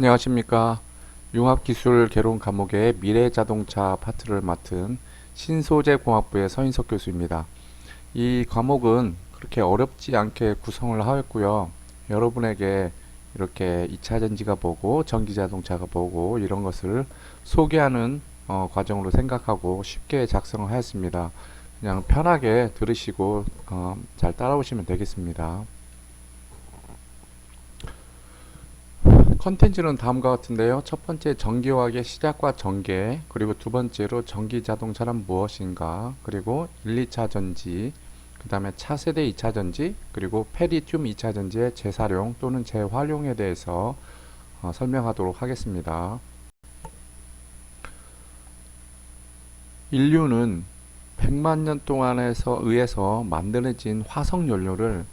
안녕하십니까. 융합기술 개론 과목의 미래자동차 파트를 맡은 신소재공학부의 서인석 교수입니다. 이 과목은 그렇게 어렵지 않게 구성을 하였고요. 여러분에게 이렇게 2차전지가 뭐고 전기자동차가 뭐고 이런 것을 소개하는 과정으로 생각하고 쉽게 작성을 하였습니다. 그냥 편하게 들으시고 잘 따라오시면 되겠습니다. 컨텐츠는 다음과 같은데요. 첫 번째 전기화학의 시작과 전개, 그리고 두 번째로 전기자동차란 무엇인가, 그리고 1, 2차 전지, 그 다음에 차세대 2차 전지, 그리고 페리튬 2차 전지의 재사용 또는 재활용에 대해서 설명하도록 하겠습니다. 인류는 100만 년 동안에서 의해서 만들어진 화석 연료를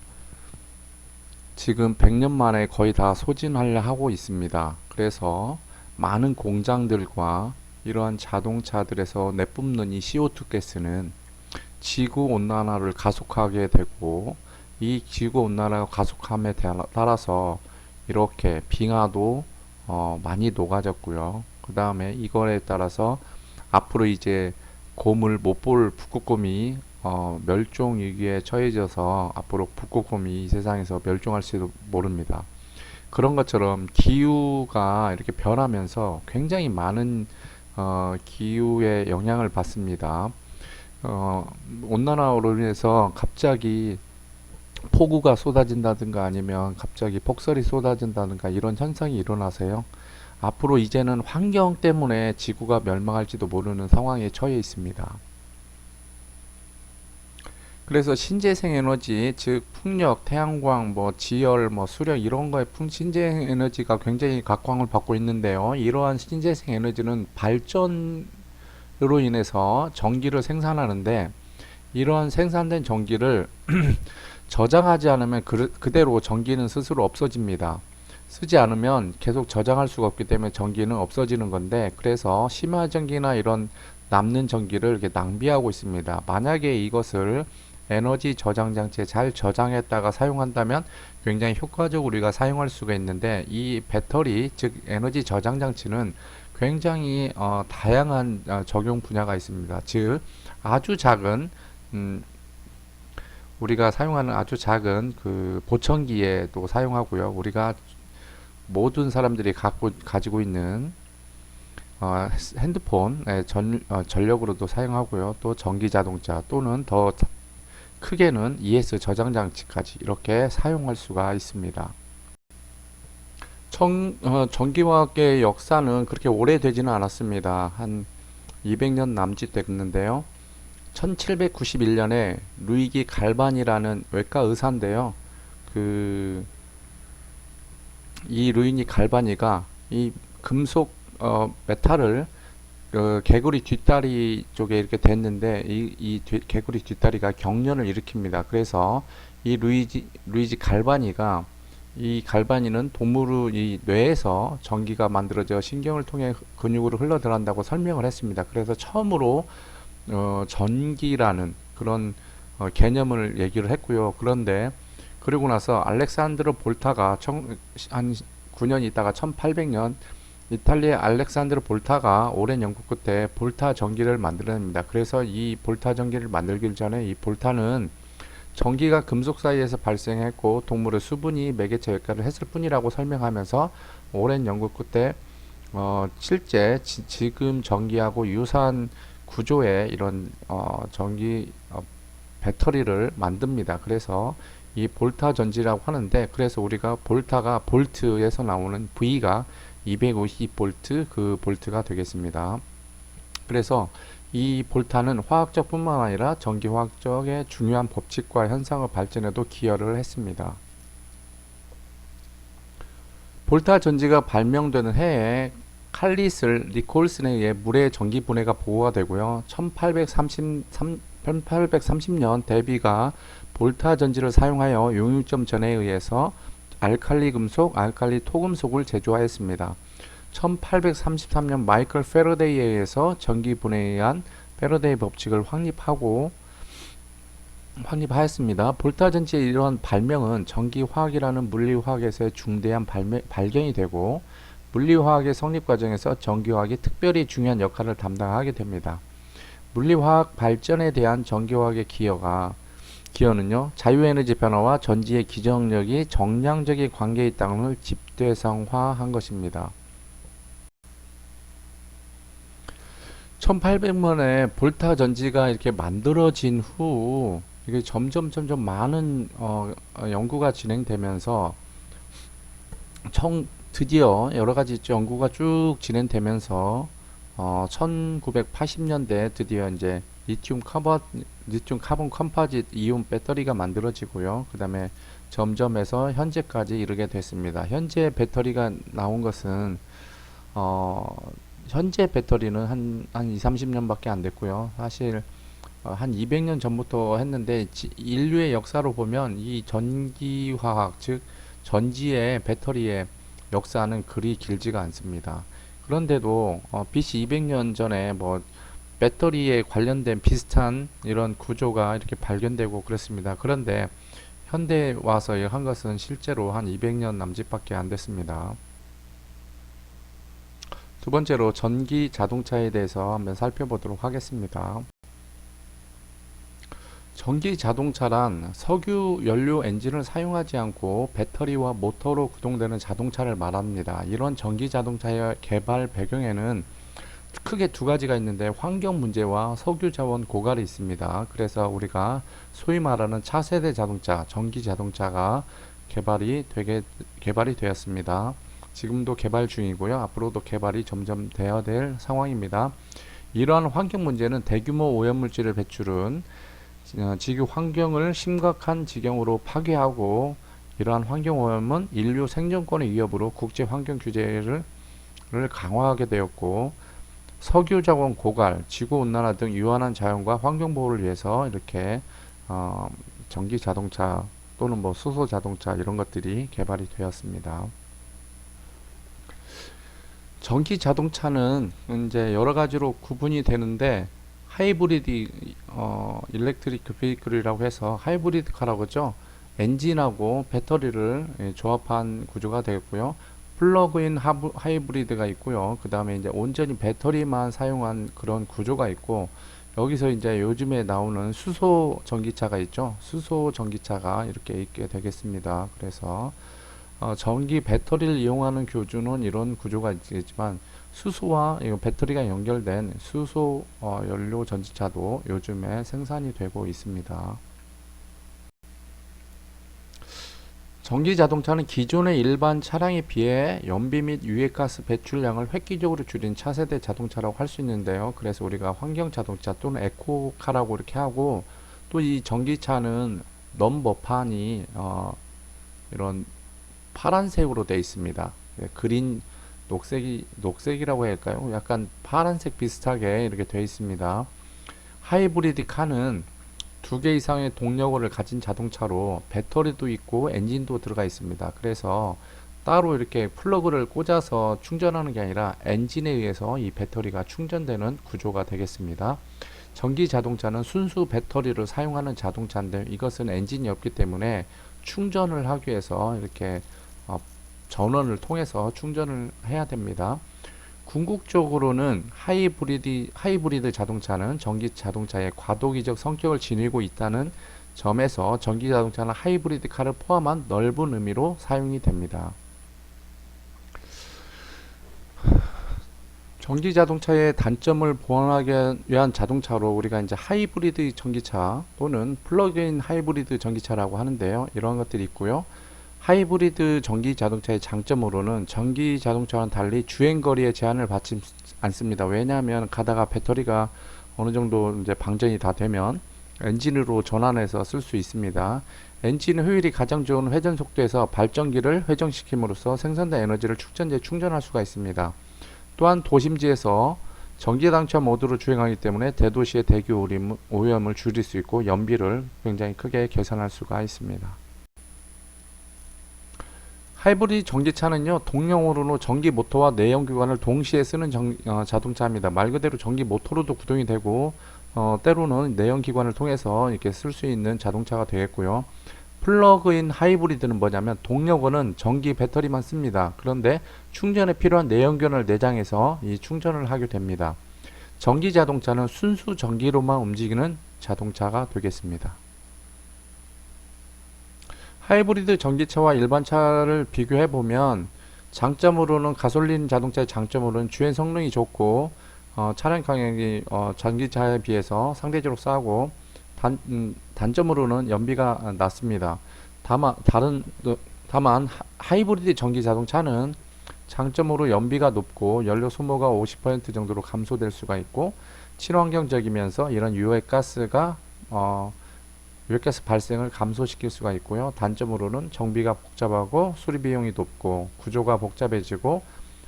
지금 100년 만에 거의 다 소진하려 하고 있습니다. 그래서 많은 공장들과 이러한 자동차들에서 내뿜는 이 CO2 가스는 지구 온난화를 가속하게 되고, 이 지구 온난화가 가속함에 따라서 이렇게 빙하도 많이 녹아졌고요. 그 다음에 이거에 따라서 앞으로 이제 곰을 못 볼 북극곰이 멸종 위기에 처해져서 앞으로 북극곰이 이 세상에서 멸종할지도 모릅니다. 그런 것처럼 기후가 이렇게 변하면서 굉장히 많은 기후의 영향을 받습니다. 온난화로 인해서 갑자기 폭우가 쏟아진다든가 아니면 갑자기 폭설이 쏟아진다든가 이런 현상이 일어나세요. 앞으로 이제는 환경 때문에 지구가 멸망할지도 모르는 상황에 처해 있습니다. 그래서 신재생 에너지, 즉 풍력, 태양광, 지열, 수력 이런 거에 신재생 에너지가 굉장히 각광을 받고 있는데요. 이러한 신재생 에너지는 발전으로 인해서 전기를 생산하는데, 이러한 생산된 전기를 저장하지 않으면 그대로 전기는 스스로 없어집니다. 쓰지 않으면 계속 저장할 수가 없기 때문에 전기는 없어지는 건데, 그래서 심화전기나 이런 남는 전기를 이렇게 낭비하고 있습니다. 만약에 이것을 에너지 저장 장치에 잘 저장했다가 사용한다면 굉장히 효과적으로 우리가 사용할 수가 있는데, 이 배터리 즉 에너지 저장 장치는 굉장히 다양한 적용 분야가 있습니다. 즉 아주 작은 우리가 사용하는 아주 작은 그 보청기에도 사용하고요. 우리가 모든 사람들이 가지고 있는 핸드폰의 전력으로도 사용하고요. 또 전기 자동차 또는 더 크게는 ES 저장 장치까지 이렇게 사용할 수가 있습니다. 전기화학의 역사는 그렇게 오래되지는 않았습니다. 한 200년 남짓 됐는데요. 1791년에 루이기 갈반이라는 외과 의사인데요. 이 루이기 갈바니가 이 금속 메탈을 개구리 뒷다리 쪽에 이렇게 댔는데 개구리 뒷다리가 경련을 일으킵니다. 그래서 이 루이지 갈바니가 이 갈바니는 동물의 뇌에서 전기가 만들어져 신경을 통해 근육으로 흘러 들어간다고 설명을 했습니다. 그래서 처음으로 전기라는 그런 개념을 얘기를 했고요. 그런데 그리고 나서 알렉산드로 볼타가 한 9년 있다가 1800년 이탈리아의 알렉산드로 볼타가 오랜 연구 끝에 볼타 전기를 만들어냅니다. 그래서 이 볼타 전기를 만들기 전에 이 볼타는 전기가 금속 사이에서 발생했고 동물의 수분이 매개체 역할을 했을 뿐이라고 설명하면서 오랜 연구 끝에 실제 지금 전기하고 유사한 구조의 이런 전기 배터리를 만듭니다. 그래서 이 볼타 전지라고 하는데, 그래서 우리가 볼타가 볼트에서 나오는 V가 250볼트 그 볼트가 되겠습니다. 그래서 이 볼타는 화학적 뿐만 아니라 전기화학적의 중요한 법칙과 현상의 발전에도 기여를 했습니다. 볼타 전지가 발명되는 해에 칼리슬 니콜슨에 의해 물의 전기 분해가 보고가 되고요. 1830년 데비가 볼타 전지를 사용하여 용융점 전에 의해서 알칼리 금속, 알칼리 토금속을 제조하였습니다. 1833년 마이클 패러데이에 의해서 전기 분해에 의한 패러데이 법칙을 확립하였습니다. 볼타 전지의 이러한 발명은 전기화학이라는 물리화학에서의 중대한 발견이 되고, 물리화학의 성립 과정에서 전기화학이 특별히 중요한 역할을 담당하게 됩니다. 물리화학 발전에 대한 전기화학의 기여는요, 자유에너지 변화와 전지의 기정력이 정량적인 관계에 있다는 걸 집대성화한 것입니다. 1800년에 볼타 전지가 이렇게 만들어진 후 이게 점점 많은 연구가 진행되면서 드디어 여러 가지 연구가 쭉 진행되면서 1980년대 드디어 이제 리튬 카본 컴포짓 이온 배터리가 만들어지고요. 그 다음에 점점해서 현재까지 이르게 됐습니다. 현재 배터리가 나온 것은 현재 배터리는 한 2, 30년밖에 안 됐고요. 사실 한 200년 전부터 했는데 인류의 역사로 보면 이 전기화학 즉 전지의 배터리의 역사는 그리 길지가 않습니다. 그런데도 BC 200년 전에 뭐 배터리에 관련된 비슷한 이런 구조가 이렇게 발견되고 그렇습니다. 그런데 현대에 와서 한 것은 실제로 한 200년 남짓밖에 안 됐습니다. 두 번째로 전기 자동차에 대해서 한번 살펴보도록 하겠습니다. 전기 자동차란 석유 연료 엔진을 사용하지 않고 배터리와 모터로 구동되는 자동차를 말합니다. 이런 전기 자동차의 개발 배경에는 크게 두 가지가 있는데 환경 문제와 석유 자원 고갈이 있습니다. 그래서 우리가 소위 말하는 차세대 자동차, 전기 자동차가 개발이 되었습니다. 지금도 개발 중이고요. 앞으로도 개발이 점점 되어야 될 상황입니다. 이러한 환경 문제는 대규모 오염물질을 배출은 지구 환경을 심각한 지경으로 파괴하고, 이러한 환경 오염은 인류 생존권의 위협으로 국제 환경 규제를 강화하게 되었고, 석유 자원 고갈, 지구 온난화 등 유한한 자연과 환경 보호를 위해서 이렇게 전기 자동차 또는 뭐 수소 자동차 이런 것들이 개발이 되었습니다. 전기 자동차는 이제 여러 가지로 구분이 되는데 하이브리드 일렉트릭 베이클이라고 해서 하이브리드 카라고 하죠. 엔진하고 배터리를 조합한 구조가 되겠고요. 플러그인 하이브리드가 있고요. 그 다음에 이제 온전히 배터리만 사용한 그런 구조가 있고, 여기서 이제 요즘에 나오는 수소 전기차가 있죠. 수소 전기차가 이렇게 있게 되겠습니다. 그래서 전기 배터리를 이용하는 교주는 이런 구조가 있겠지만, 수소와 배터리가 연결된 수소 연료 전지차도 요즘에 생산이 되고 있습니다. 전기 자동차는 기존의 일반 차량에 비해 연비 및 유해가스 배출량을 획기적으로 줄인 차세대 자동차라고 할 수 있는데요. 그래서 우리가 환경 자동차 또는 에코카라고 이렇게 하고, 또 이 전기차는 넘버판이 이런 파란색으로 되어 있습니다. 그린 녹색이라고 할까요? 약간 파란색 비슷하게 이렇게 되어 있습니다. 하이브리드 카는 두 개 이상의 동력을 가진 자동차로 배터리도 있고 엔진도 들어가 있습니다. 그래서 따로 이렇게 플러그를 꽂아서 충전하는 게 아니라 엔진에 의해서 이 배터리가 충전되는 구조가 되겠습니다. 전기 자동차는 순수 배터리를 사용하는 자동차인데, 이것은 엔진이 없기 때문에 충전을 하기 위해서 이렇게 전원을 통해서 충전을 해야 됩니다. 궁극적으로는 하이브리드 자동차는 전기 자동차의 과도기적 성격을 지니고 있다는 점에서 전기 자동차는 하이브리드 카를 포함한 넓은 의미로 사용이 됩니다. 전기 자동차의 단점을 보완하기 위한 자동차로 우리가 이제 하이브리드 전기차 또는 플러그인 하이브리드 전기차라고 하는데요. 이런 것들이 있고요. 하이브리드 전기 자동차의 장점으로는 전기 자동차와는 달리 주행거리에 제한을 받지 않습니다. 왜냐하면 가다가 배터리가 어느 정도 이제 방전이 다 되면 엔진으로 전환해서 쓸 수 있습니다. 엔진은 효율이 가장 좋은 회전 속도에서 발전기를 회전시킴으로써 생산된 에너지를 축전지에 충전할 수가 있습니다. 또한 도심지에서 전기 자동차 모드로 주행하기 때문에 대도시의 대기 오염을 줄일 수 있고 연비를 굉장히 크게 개선할 수가 있습니다. 하이브리드 전기차는요, 동력으로는 전기 모터와 내연기관을 동시에 쓰는 자동차입니다. 말 그대로 전기 모터로도 구동이 되고 때로는 내연기관을 통해서 이렇게 쓸 수 있는 자동차가 되겠고요. 플러그인 하이브리드는 뭐냐면 동력원은 전기 배터리만 씁니다. 그런데 충전에 필요한 내연균을 내장해서 이 충전을 하게 됩니다. 전기 자동차는 순수 전기로만 움직이는 자동차가 되겠습니다. 하이브리드 전기차와 일반 차를 비교해 보면 장점으로는 가솔린 자동차의 장점으로는 주행 성능이 좋고 차량 가격이 전기차에 비해서 상대적으로 싸고 단점으로는 연비가 낮습니다. 다만 하이브리드 전기 자동차는 장점으로 연비가 높고 연료 소모가 50% 정도로 감소될 수가 있고 친환경적이면서 이런 유해가스 발생을 감소시킬 수가 있고요. 단점으로는 정비가 복잡하고 수리 비용이 높고 구조가 복잡해지고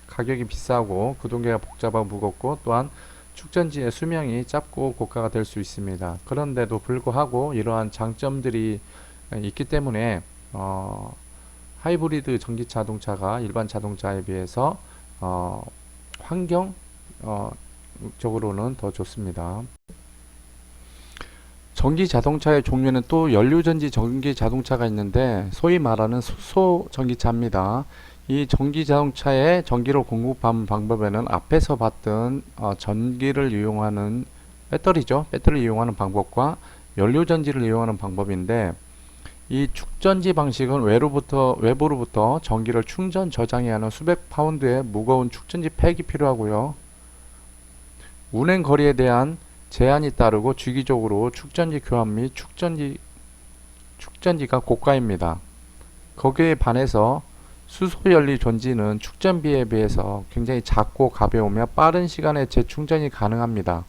가격이 비싸고 구동계가 복잡하고 무겁고 또한 축전지의 수명이 짧고 고가가 될 수 있습니다. 그런데도 불구하고 이러한 장점들이 있기 때문에 하이브리드 전기 자동차가 일반 자동차에 비해서 환경 적으로는 더 좋습니다. 전기 자동차의 종류는 또 연료전지 전기 자동차가 있는데 소위 말하는 수소 전기차입니다. 이 전기 자동차의 전기를 공급하는 방법에는 앞에서 봤던 전기를 이용하는 배터리를 이용하는 방법과 연료전지를 이용하는 방법인데 이 축전지 방식은 외부로부터 전기를 충전 저장해야 하는 수백 파운드의 무거운 축전지 팩이 필요하고요. 운행 거리에 대한 제한이 따르고 주기적으로 축전지 교환 및 축전지가 고가입니다. 거기에 반해서 수소연료 전지는 축전비에 비해서 굉장히 작고 가벼우며 빠른 시간에 재충전이 가능합니다.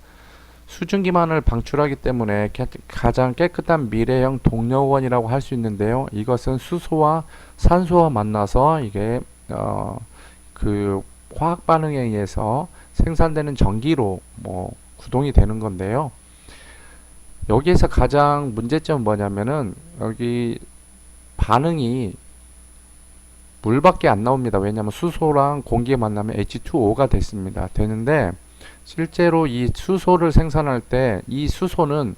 수증기만을 방출하기 때문에 가장 깨끗한 미래형 동력원이라고 할 수 있는데요. 이것은 수소와 산소와 만나서 이게 그 화학 반응에 의해서 생산되는 전기로 구동이 되는 건데요. 여기에서 가장 문제점은 뭐냐면은 여기 반응이 물밖에 안 나옵니다. 왜냐하면 수소랑 공기에 만나면 H2O가 되는데 실제로 이 수소를 생산할 때 이 수소는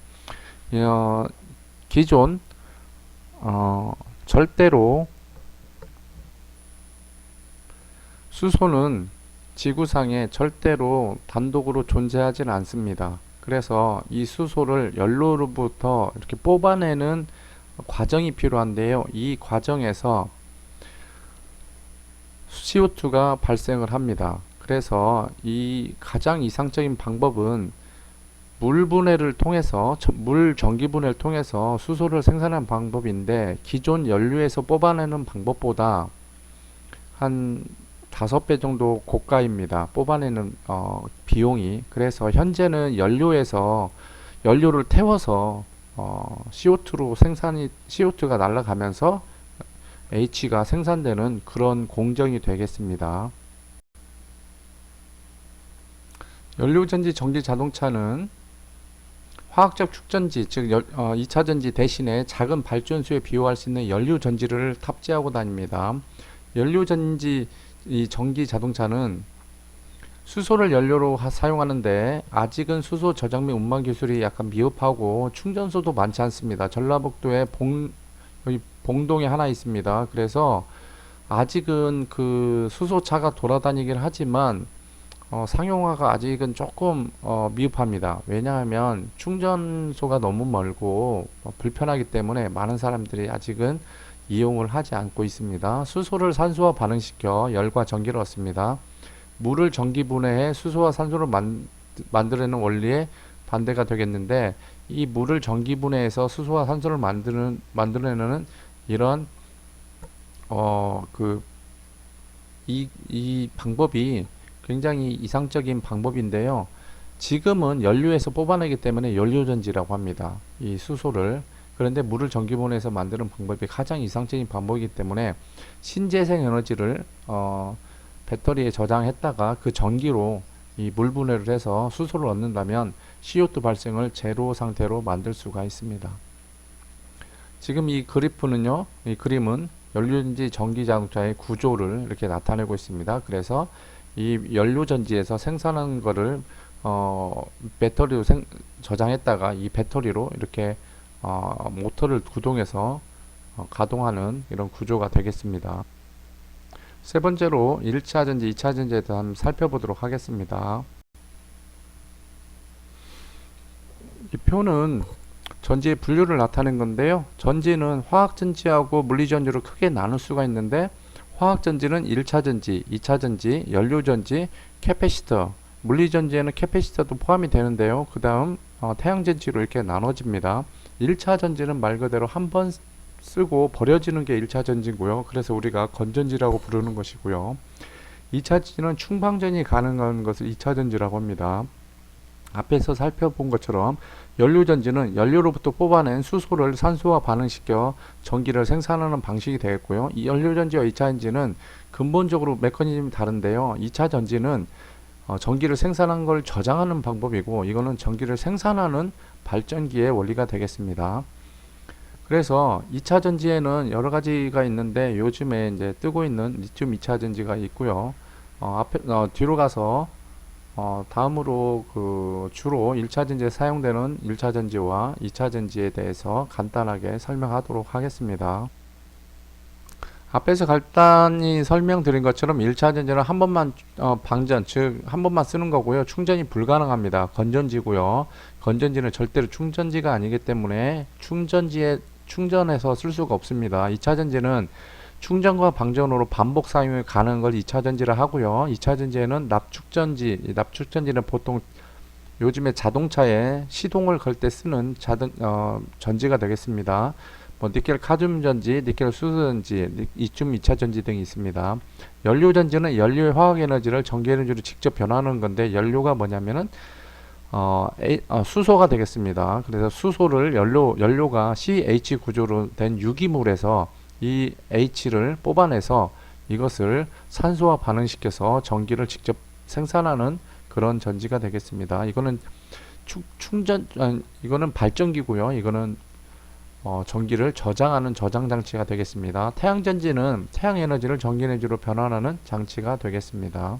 기존 절대로 수소는 지구상에 절대로 단독으로 존재하지는 않습니다. 그래서 이 수소를 연료로부터 이렇게 뽑아내는 과정이 필요한데요. 이 과정에서 CO2가 발생을 합니다. 그래서 이 가장 이상적인 방법은 물 전기 분해를 통해서 수소를 생산하는 방법인데 기존 연료에서 뽑아내는 방법보다 한 5배 정도 고가입니다. 뽑아내는 비용이. 그래서 현재는 연료를 태워서 CO2가 날아가면서 H가 생산되는 그런 공정이 되겠습니다. 연료전지 전기 자동차는 화학적 축전지, 즉 2차전지 대신에 작은 발전소에 비유할 수 있는 연료전지를 탑재하고 다닙니다. 연료전지 이 전기 자동차는 수소를 연료로 사용하는데 아직은 수소 저장 및 운반 기술이 약간 미흡하고 충전소도 많지 않습니다. 전라북도에 봉동에 하나 있습니다. 그래서 아직은 그 수소차가 돌아다니긴 하지만 상용화가 아직은 조금 미흡합니다. 왜냐하면 충전소가 너무 멀고 불편하기 때문에 많은 사람들이 아직은 이용을 하지 않고 있습니다. 수소를 산소와 반응시켜 열과 전기를 얻습니다. 물을 전기 분해해 수소와 산소를 만들어내는 원리에 반대가 되겠는데 이 물을 전기 분해해서 수소와 산소를 만들어내는 이런 이 방법이 굉장히 이상적인 방법인데요. 지금은 연료에서 뽑아내기 때문에 연료전지라고 합니다. 이 수소를. 그런데 물을 전기분해해서 만드는 방법이 가장 이상적인 방법이기 때문에 신재생 에너지를 배터리에 저장했다가 그 전기로 이 물 분해를 해서 수소를 얻는다면 CO2 발생을 제로 상태로 만들 수가 있습니다. 지금 이 그림은 연료전지 전기 자동차의 구조를 이렇게 나타내고 있습니다. 그래서 이 연료전지에서 생산한 거를 배터리로 저장했다가 이 배터리로 이렇게 모터를 구동해서 가동하는 이런 구조가 되겠습니다. 세 번째로 1차 전지, 2차 전지에 대해서 한번 살펴보도록 하겠습니다. 이 표는 전지의 분류를 나타낸 건데요. 전지는 화학전지하고 물리전지로 크게 나눌 수가 있는데, 화학전지는 1차 전지, 2차 전지, 연료전지, 캐패시터, 물리전지에는 캐패시터도 포함이 되는데요. 그 다음 태양전지로 이렇게 나눠집니다. 1차 전지는 말 그대로 한 번 쓰고 버려지는 게 1차 전지고요. 그래서 우리가 건전지라고 부르는 것이고요. 2차 전지는 충방전이 가능한 것을 2차 전지라고 합니다. 앞에서 살펴본 것처럼 연료전지는 연료로부터 뽑아낸 수소를 산소와 반응시켜 전기를 생산하는 방식이 되겠고요. 이 연료전지와 2차 전지는 근본적으로 메커니즘이 다른데요. 2차 전지는 전기를 생산한 걸 저장하는 방법이고, 이거는 전기를 생산하는 발전기의 원리가 되겠습니다. 그래서 2차 전지에는 여러 가지가 있는데, 요즘에 이제 뜨고 있는 리튬 2차 전지가 있고요. 뒤로 가서 다음으로 주로 1차 전지에 사용되는 1차 전지와 2차 전지에 대해서 간단하게 설명하도록 하겠습니다. 앞에서 간단히 설명드린 것처럼 1차 전지는 한 번만 방전, 즉 한 번만 쓰는 거고요. 충전이 불가능합니다. 건전지고요. 건전지는 절대로 충전지가 아니기 때문에 충전해서 쓸 수가 없습니다. 2차 전지는 충전과 방전으로 반복 사용이 가능한 걸 2차 전지라 하고요. 2차 전지에는 납축전지, 납축전지는 보통 요즘에 자동차에 시동을 걸 때 쓰는 전지가 되겠습니다. 니켈 카드뮴 전지, 니켈 수소 전지, 이듐 2차 전지 등이 있습니다. 연료 전지는 연료의 화학 에너지를 전기 에너지로 직접 변화하는 건데, 연료가 뭐냐면은 수소가 되겠습니다. 그래서 수소를 연료가 CH 구조로 된 유기물에서 이 H를 뽑아내서 이것을 산소와 반응시켜서 전기를 직접 생산하는 그런 전지가 되겠습니다. 이거는 이거는 발전기고요. 이거는 전기를 저장하는 저장 장치가 되겠습니다. 태양전지는 태양 에너지를 전기 에너지로 변환하는 장치가 되겠습니다.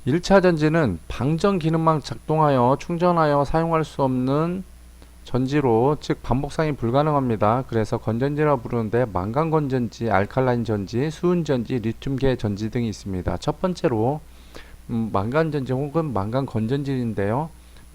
1차 전지는 방전 기능만 작동하여 충전하여 사용할 수 없는 전지로, 즉 반복 사용이 불가능합니다. 그래서 건전지라 부르는데, 망간 건전지, 알칼라인 전지, 수은 전지, 리튬계 전지 등이 있습니다. 첫 번째로 망간 전지 혹은 망간 건전지인데요.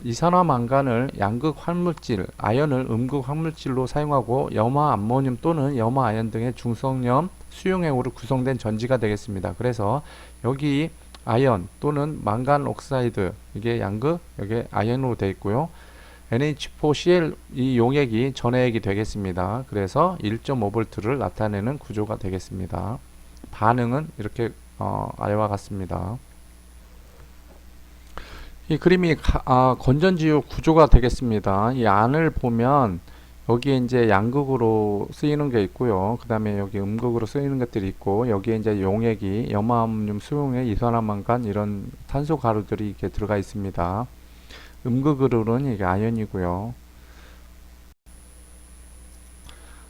이산화망간을 양극 활물질, 아연을 음극 활물질로 사용하고 염화 암모늄 또는 염화 아연 등의 중성염 수용액으로 구성된 전지가 되겠습니다. 그래서 여기 아연 또는 망간 옥사이드, 이게 양극, 여기 아연으로 되어 있고요. NH4Cl 이 용액이 전해액이 되겠습니다. 그래서 1.5V를 나타내는 구조가 되겠습니다. 반응은 이렇게 아래와 같습니다. 이 그림이 건전지유 구조가 되겠습니다. 이 안을 보면 여기에 이제 양극으로 쓰이는 게 있고요. 그 다음에 여기 음극으로 쓰이는 것들이 있고, 여기에 이제 용액이 염화암뮴, 수용액, 이산화망간 이런 탄소 가루들이 이렇게 들어가 있습니다. 음극으로는 이게 아연이고요.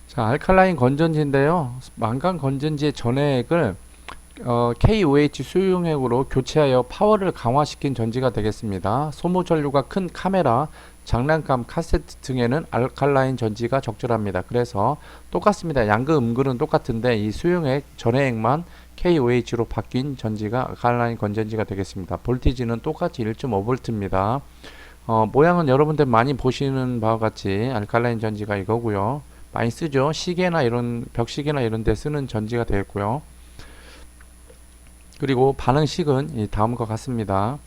자, 알칼라인 건전지인데요. 망간 건전지의 전해액을 KOH 수용액으로 교체하여 파워를 강화시킨 전지가 되겠습니다. 소모 전류가 큰 카메라, 장난감, 카세트 등에는 알칼라인 전지가 적절합니다. 그래서 똑같습니다. 양극, 음극은 똑같은데 이 수용액, 전해액만 KOH로 바뀐 전지가 알칼라인 건전지가 되겠습니다. 볼티지는 똑같이 1.5V입니다. 모양은 여러분들 많이 보시는 바와 같이 알칼라인 전지가 이거고요. 많이 쓰죠. 시계나 이런 벽시계나 이런 데 쓰는 전지가 되겠고요. 그리고 반응식은 다음과 같습니다.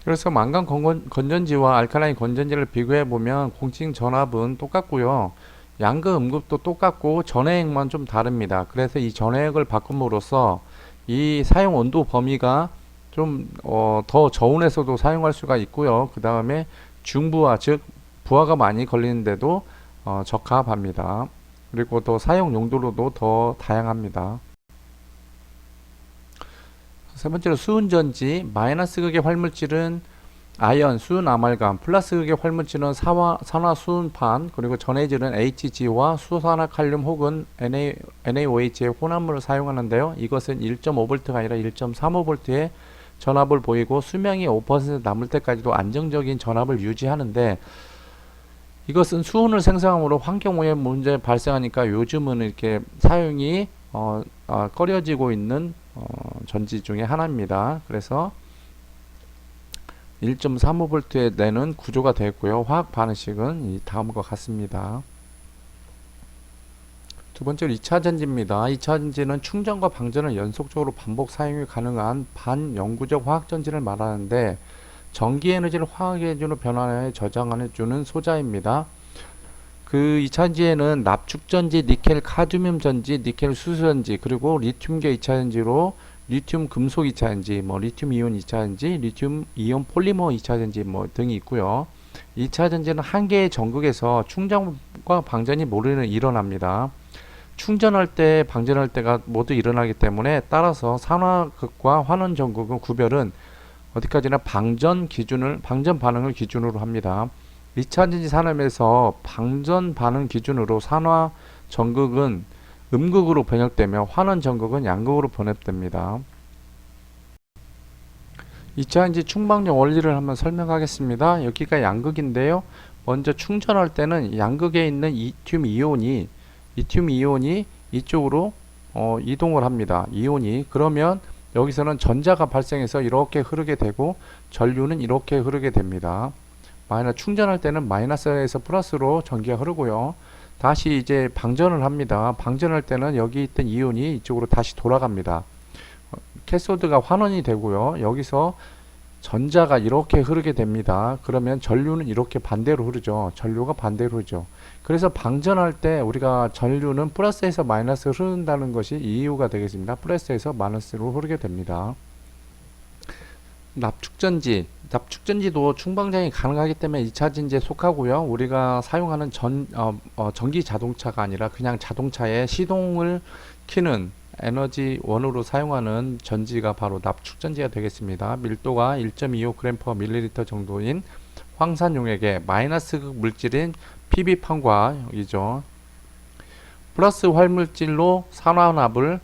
그래서 망간 건전지와 알칼라인 건전지를 비교해 보면 공칭 전압은 똑같고요. 양극 음극도 똑같고 전해액만 좀 다릅니다. 그래서 이 전해액을 바꿈으로써 이 사용 온도 범위가 좀 더 저온에서도 사용할 수가 있고요. 그 다음에 중부하, 즉 부하가 많이 걸리는데도 적합합니다. 그리고 더 사용 용도로도 더 다양합니다. 세 번째로 수은전지, 마이너스 극의 활물질은 아연, 수은 아말감, 플러스 극의 활물질은 산화 수은판, 그리고 전해질은 HG와 수산화칼륨 혹은 NaOH의 혼합물을 사용하는데요. 이것은 1.5V가 아니라 1.35V의 전압을 보이고 수명이 5% 남을 때까지도 안정적인 전압을 유지하는데, 이것은 수온을 생성함으로 환경오염 문제 발생하니까 요즘은 이렇게 사용이 꺼려지고 있는 전지 중에 하나입니다. 그래서 1.35V에 내는 구조가 되었고요. 화학 반응식은 이 다음과 같습니다. 두 번째로 2차 전지입니다. 2차 전지는 충전과 방전을 연속적으로 반복 사용이 가능한 반영구적 화학 전지를 말하는데, 전기 에너지를 화학 에너지로 변화해 저장해 주는 소자입니다. 그 2차 전지에는 납축 전지, 니켈 카드뮴 전지, 니켈 수소 전지, 그리고 리튬계 2차 전지로 리튬 금속 2차 전지, 리튬 이온 2차 전지, 리튬 이온 폴리머 2차 전지 등이 있고요. 2차 전지는 한 개의 전극에서 충전과 방전이 모두 일어납니다. 충전할 때, 방전할 때가 모두 일어나기 때문에, 따라서 산화극과 환원 전극의 구별은 어디까지나 방전 반응을 기준으로 합니다. 2차 전지 산업에서 방전 반응 기준으로 산화 전극은 음극으로 번역되며 환원 전극은 양극으로 번역됩니다. 2차 전지 충방용 원리를 한번 설명하겠습니다. 여기가 양극인데요. 먼저 충전할 때는 양극에 있는 리튬 이온이 이쪽으로 이동을 합니다. 이온이. 그러면 여기서는 전자가 발생해서 이렇게 흐르게 되고 전류는 이렇게 흐르게 됩니다. 충전할 때는 마이너스에서 플러스로 전기가 흐르고요. 다시 이제 방전을 합니다. 방전할 때는 여기 있던 이온이 이쪽으로 다시 돌아갑니다. 캐소드가 환원이 되고요. 여기서 전자가 이렇게 흐르게 됩니다. 그러면 전류는 이렇게 반대로 흐르죠. 전류가 반대로 흐르죠. 그래서 방전할 때 우리가 전류는 플러스에서 마이너스로 흐른다는 것이 이유가 되겠습니다. 플러스에서 마이너스로 흐르게 됩니다. 납축전지도 충방전이 가능하기 때문에 2차 전지에 속하고요. 우리가 사용하는 전기 자동차가 아니라 그냥 자동차의 시동을 켜는 에너지원으로 사용하는 전지가 바로 납축전지가 되겠습니다. 밀도가 1.25g/ml 정도인 황산용액에 마이너스극 물질인 PB판과 여기죠. 플러스 활물질로 산화납을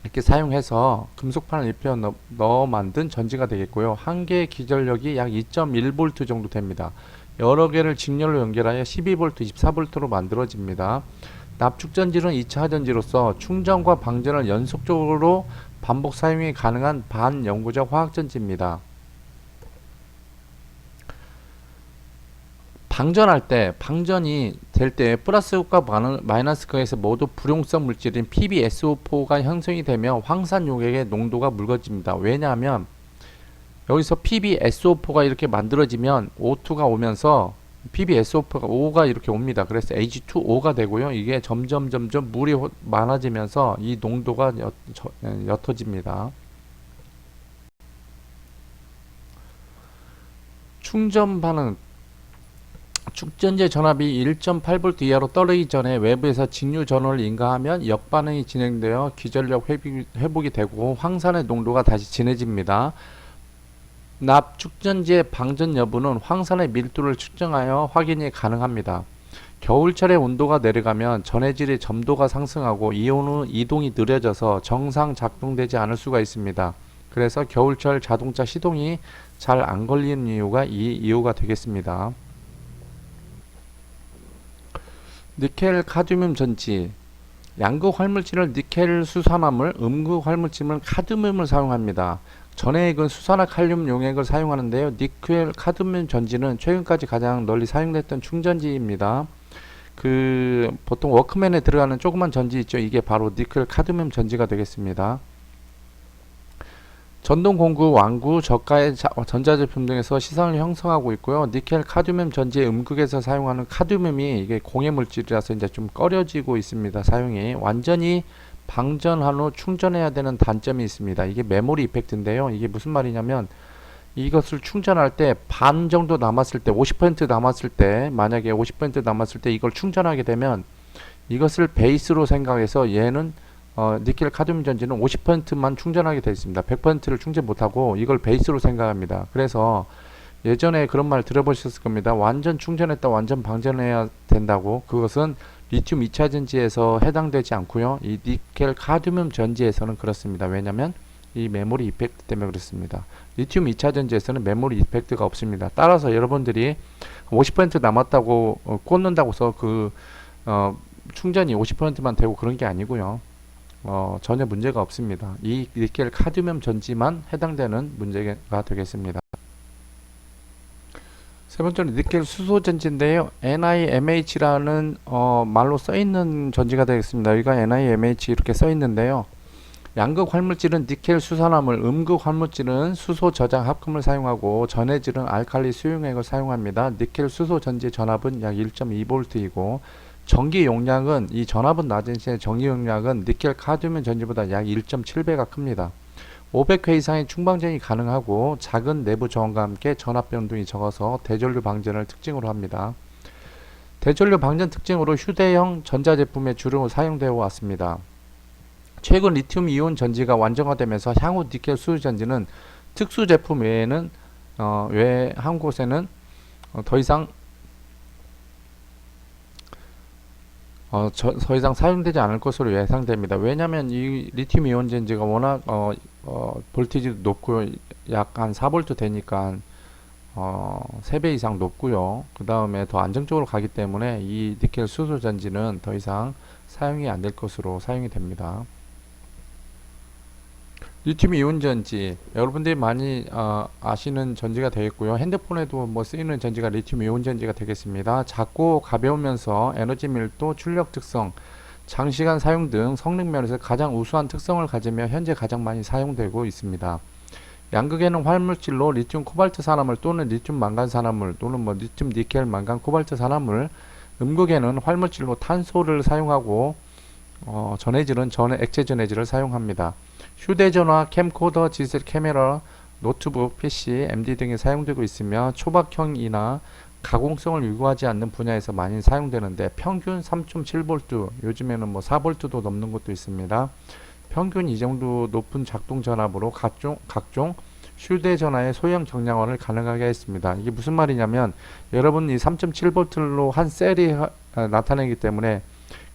이렇게 사용해서 금속판을 입혀 넣어 만든 전지가 되겠고요. 한 개의 기전력이 약 2.1V 정도 됩니다. 여러 개를 직렬로 연결하여 12V, 24V로 만들어집니다. 납축전지는 2차 전지로서 충전과 방전을 연속적으로 반복 사용이 가능한 반영구적 화학전지입니다. 방전이 될 때 플러스극과 마이너스극에서 모두 불용성 물질인 PbSO4가 형성이 되며 황산 용액의 농도가 묽어집니다. 왜냐하면 여기서 PbSO4가 이렇게 만들어지면 O2가 오면서 PbSO4가 O가 이렇게 옵니다. 그래서 H2O가 되고요. 이게 점점 물이 많아지면서 이 농도가 옅어집니다. 충전 반응. 축전제 전압이 1.8V 이하로 떨어지기 전에 외부에서 직류 전원을 인가하면 역반응이 진행되어 기전력 회복이 되고 황산의 농도가 다시 진해집니다. 납축전지의 방전 여부는 황산의 밀도를 측정하여 확인이 가능합니다. 겨울철에 온도가 내려가면 전해질의 점도가 상승하고 이온의 이동이 느려져서 정상 작동되지 않을 수가 있습니다. 그래서 겨울철 자동차 시동이 잘 안 걸리는 이유가 이 이유가 되겠습니다. 니켈 카드뮴 전지. 양극 활물질을 니켈 수산화물, 음극 활물질은 카드뮴을 사용합니다. 전해액은 수산화 칼륨 용액을 사용하는데요. 니켈 카드뮴 전지는 최근까지 가장 널리 사용됐던 충전지입니다. 보통 워크맨에 들어가는 조그만 전지 있죠. 이게 바로 니켈 카드뮴 전지가 되겠습니다. 전동 공구, 완구, 저가의 전자제품 등에서 시장을 형성하고 있고요. 니켈 카드뮴 전지의 음극에서 사용하는 카드뮴이 이게 공해 물질이라서 이제 좀 꺼려지고 있습니다. 사용이 완전히 방전한 후 충전해야 되는 단점이 있습니다. 이게 메모리 이펙트인데요. 이게 무슨 말이냐면 이것을 충전할 때 반 정도 남았을 때 50% 남았을 때 만약에 50% 남았을 때 이걸 충전하게 되면 이것을 베이스로 생각해서 얘는 니켈 카드뮴 전지는 50%만 충전하게 되어 있습니다. 100%를 충전 못하고 이걸 베이스로 생각합니다. 그래서 예전에 그런 말 들어보셨을 겁니다. 완전 충전했다 완전 방전해야 된다고. 그것은 리튬 2차 전지에서 해당되지 않고요. 이 니켈 카드뮴 전지에서는 그렇습니다. 왜냐하면 이 메모리 이펙트 때문에 그렇습니다. 리튬 2차 전지에서는 메모리 이펙트가 없습니다. 따라서 여러분들이 50% 남았다고 꽂는다고서 충전이 50%만 되고 그런 게 아니고요. 전혀 문제가 없습니다. 이 니켈 카드뮴 전지만 해당되는 문제가 되겠습니다. 세 번째로 니켈 수소 전지인데요. NIMH라는 말로 써있는 전지가 되겠습니다. 여기가 NIMH 이렇게 써있는데요. 양극 활물질은 니켈 수산화물, 음극 활물질은 수소 저장 합금을 사용하고 전해질은 알칼리 수용액을 사용합니다. 니켈 수소 전지 전압은 약 1.2V이고 전기 용량은 이 전압은 낮은 시에 전기 용량은 니켈 카드뮴 전지보다 약 1.7배가 큽니다. 500회 이상의 충방전이 가능하고 작은 내부 저항과 함께 전압 변동이 적어서 대전류 방전을 특징으로 합니다. 대전류 방전 특징으로 휴대용 전자제품에 주로 사용되어 왔습니다. 최근 리튬 이온 전지가 완성화되면서 향후 니켈 수소 전지는 특수 제품 외에는 외 한 곳에는 더 이상 더 이상 사용되지 않을 것으로 예상됩니다. 왜냐하면 이 리튬 이온 전지가 워낙 볼티지도 높고 약 한 4V 되니까 3배 이상 높고요. 그 다음에 더 안정적으로 가기 때문에 이 니켈 수소 전지는 더 이상 사용이 안 될 것으로 사용이 됩니다. 리튬 이온 전지 여러분들이 많이 아시는 전지가 되겠고요. 핸드폰에도 뭐 쓰이는 전지가 리튬 이온 전지가 되겠습니다. 작고 가벼우면서 에너지 밀도, 출력 특성, 장시간 사용 등 성능 면에서 가장 우수한 특성을 가지며 현재 가장 많이 사용되고 있습니다. 양극에는 활물질로 리튬 코발트 산화물 또는 리튬 망간 산화물 또는 뭐 리튬 니켈 망간 코발트 산화물, 음극에는 활물질로 탄소를 사용하고 전해질은 액체 전해질을 사용합니다. 휴대전화, 캠코더, 디지털 카메라, 노트북, PC, MD 등에 사용되고 있으며 초박형이나 가공성을 요구하지 않는 분야에서 많이 사용되는데 평균 3.7V, 요즘에는 뭐 4V도 넘는 것도 있습니다. 평균 이 정도 높은 작동 전압으로 각종 휴대전화의 소형 정량화를 가능하게 했습니다. 이게 무슨 말이냐면 여러분 이 3.7V로 한 셀이 나타내기 때문에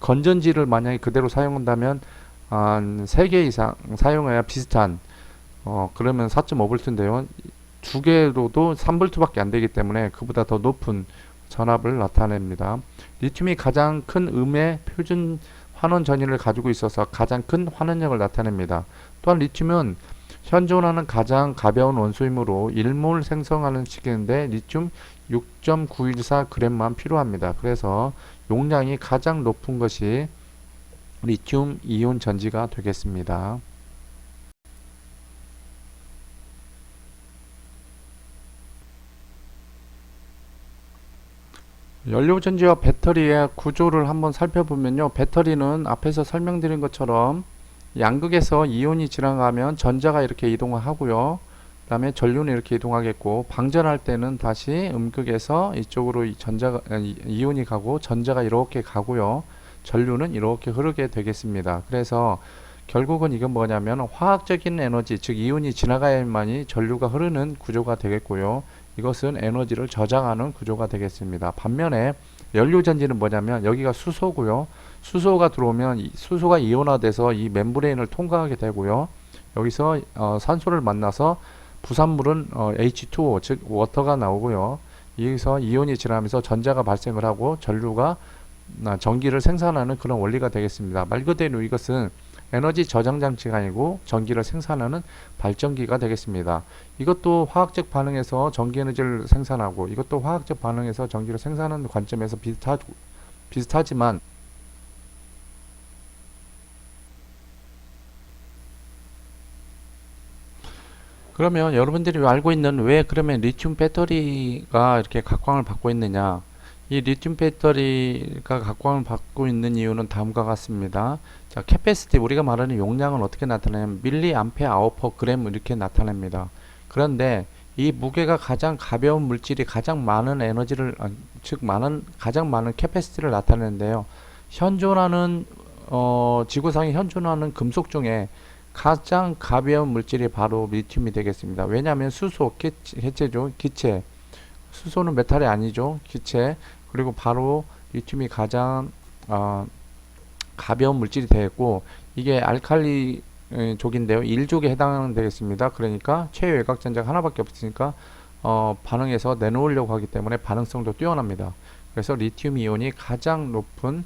건전지를 만약에 그대로 사용한다면 한 3개 이상 사용해야 비슷한 그러면 4.5V인데요. 두 개로도 3V밖에 안 되기 때문에 그보다 더 높은 전압을 나타냅니다. 리튬이 가장 큰 음의 표준 환원 전위를 가지고 있어서 가장 큰 환원력을 나타냅니다. 또한 리튬은 현존하는 가장 가벼운 원소이므로 1몰 생성하는 시기인데 리튬 6.914g만 필요합니다. 그래서 용량이 가장 높은 것이 리튬 이온 전지가 되겠습니다. 연료전지와 배터리의 구조를 한번 살펴보면요. 배터리는 앞에서 설명드린 것처럼 양극에서 이온이 지나가면 전자가 이렇게 이동을 하고요. 그 다음에 전류는 이렇게 이동하겠고 방전할 때는 다시 음극에서 이쪽으로 이온이 가고 전자가 이렇게 가고요. 전류는 이렇게 흐르게 되겠습니다. 그래서 결국은 이건 뭐냐면 화학적인 에너지, 즉 이온이 지나가야만이 전류가 흐르는 구조가 되겠고요. 이것은 에너지를 저장하는 구조가 되겠습니다. 반면에 연료전지는 뭐냐면 여기가 수소고요. 수소가 들어오면 수소가 이온화돼서 이 멤브레인을 통과하게 되고요. 여기서 산소를 만나서 부산물은 H2O 즉 워터가 나오고요. 여기서 이온이 지나면서 전자가 발생을 하고 전류가 전기를 생산하는 그런 원리가 되겠습니다. 말 그대로 이것은 에너지 저장 장치가 아니고 전기를 생산하는 발전기가 되겠습니다. 이것도 화학적 반응에서 전기 에너지를 생산하고 이것도 화학적 반응에서 전기를 생산하는 관점에서 비슷하지만 그러면 여러분들이 알고 있는 왜 그러면 리튬 배터리가 이렇게 각광을 받고 있느냐? 이 리튬 배터리가 각광을 받고 있는 이유는 다음과 같습니다. 자, 캐패시티 우리가 말하는 용량은 어떻게 나타내냐면 밀리 암페 아워 퍼 그램 이렇게 나타냅니다. 그런데 이 무게가 가장 가벼운 물질이 가장 많은 에너지를 즉 가장 많은 캐패시티를 나타내는데요. 현존하는 지구상에 현존하는 금속 중에 가장 가벼운 물질이 바로 리튬이 되겠습니다. 왜냐하면 수소, 기체죠. 기체. 수소는 메탈이 아니죠. 기체. 그리고 바로 리튬이 가장 가벼운 물질이 되겠고 이게 알칼리 족인데요. 1족에 해당하는 되겠습니다. 그러니까 최외곽 전자가 하나밖에 없으니까 반응해서 내놓으려고 하기 때문에 반응성도 뛰어납니다. 그래서 리튬 이온이 가장 높은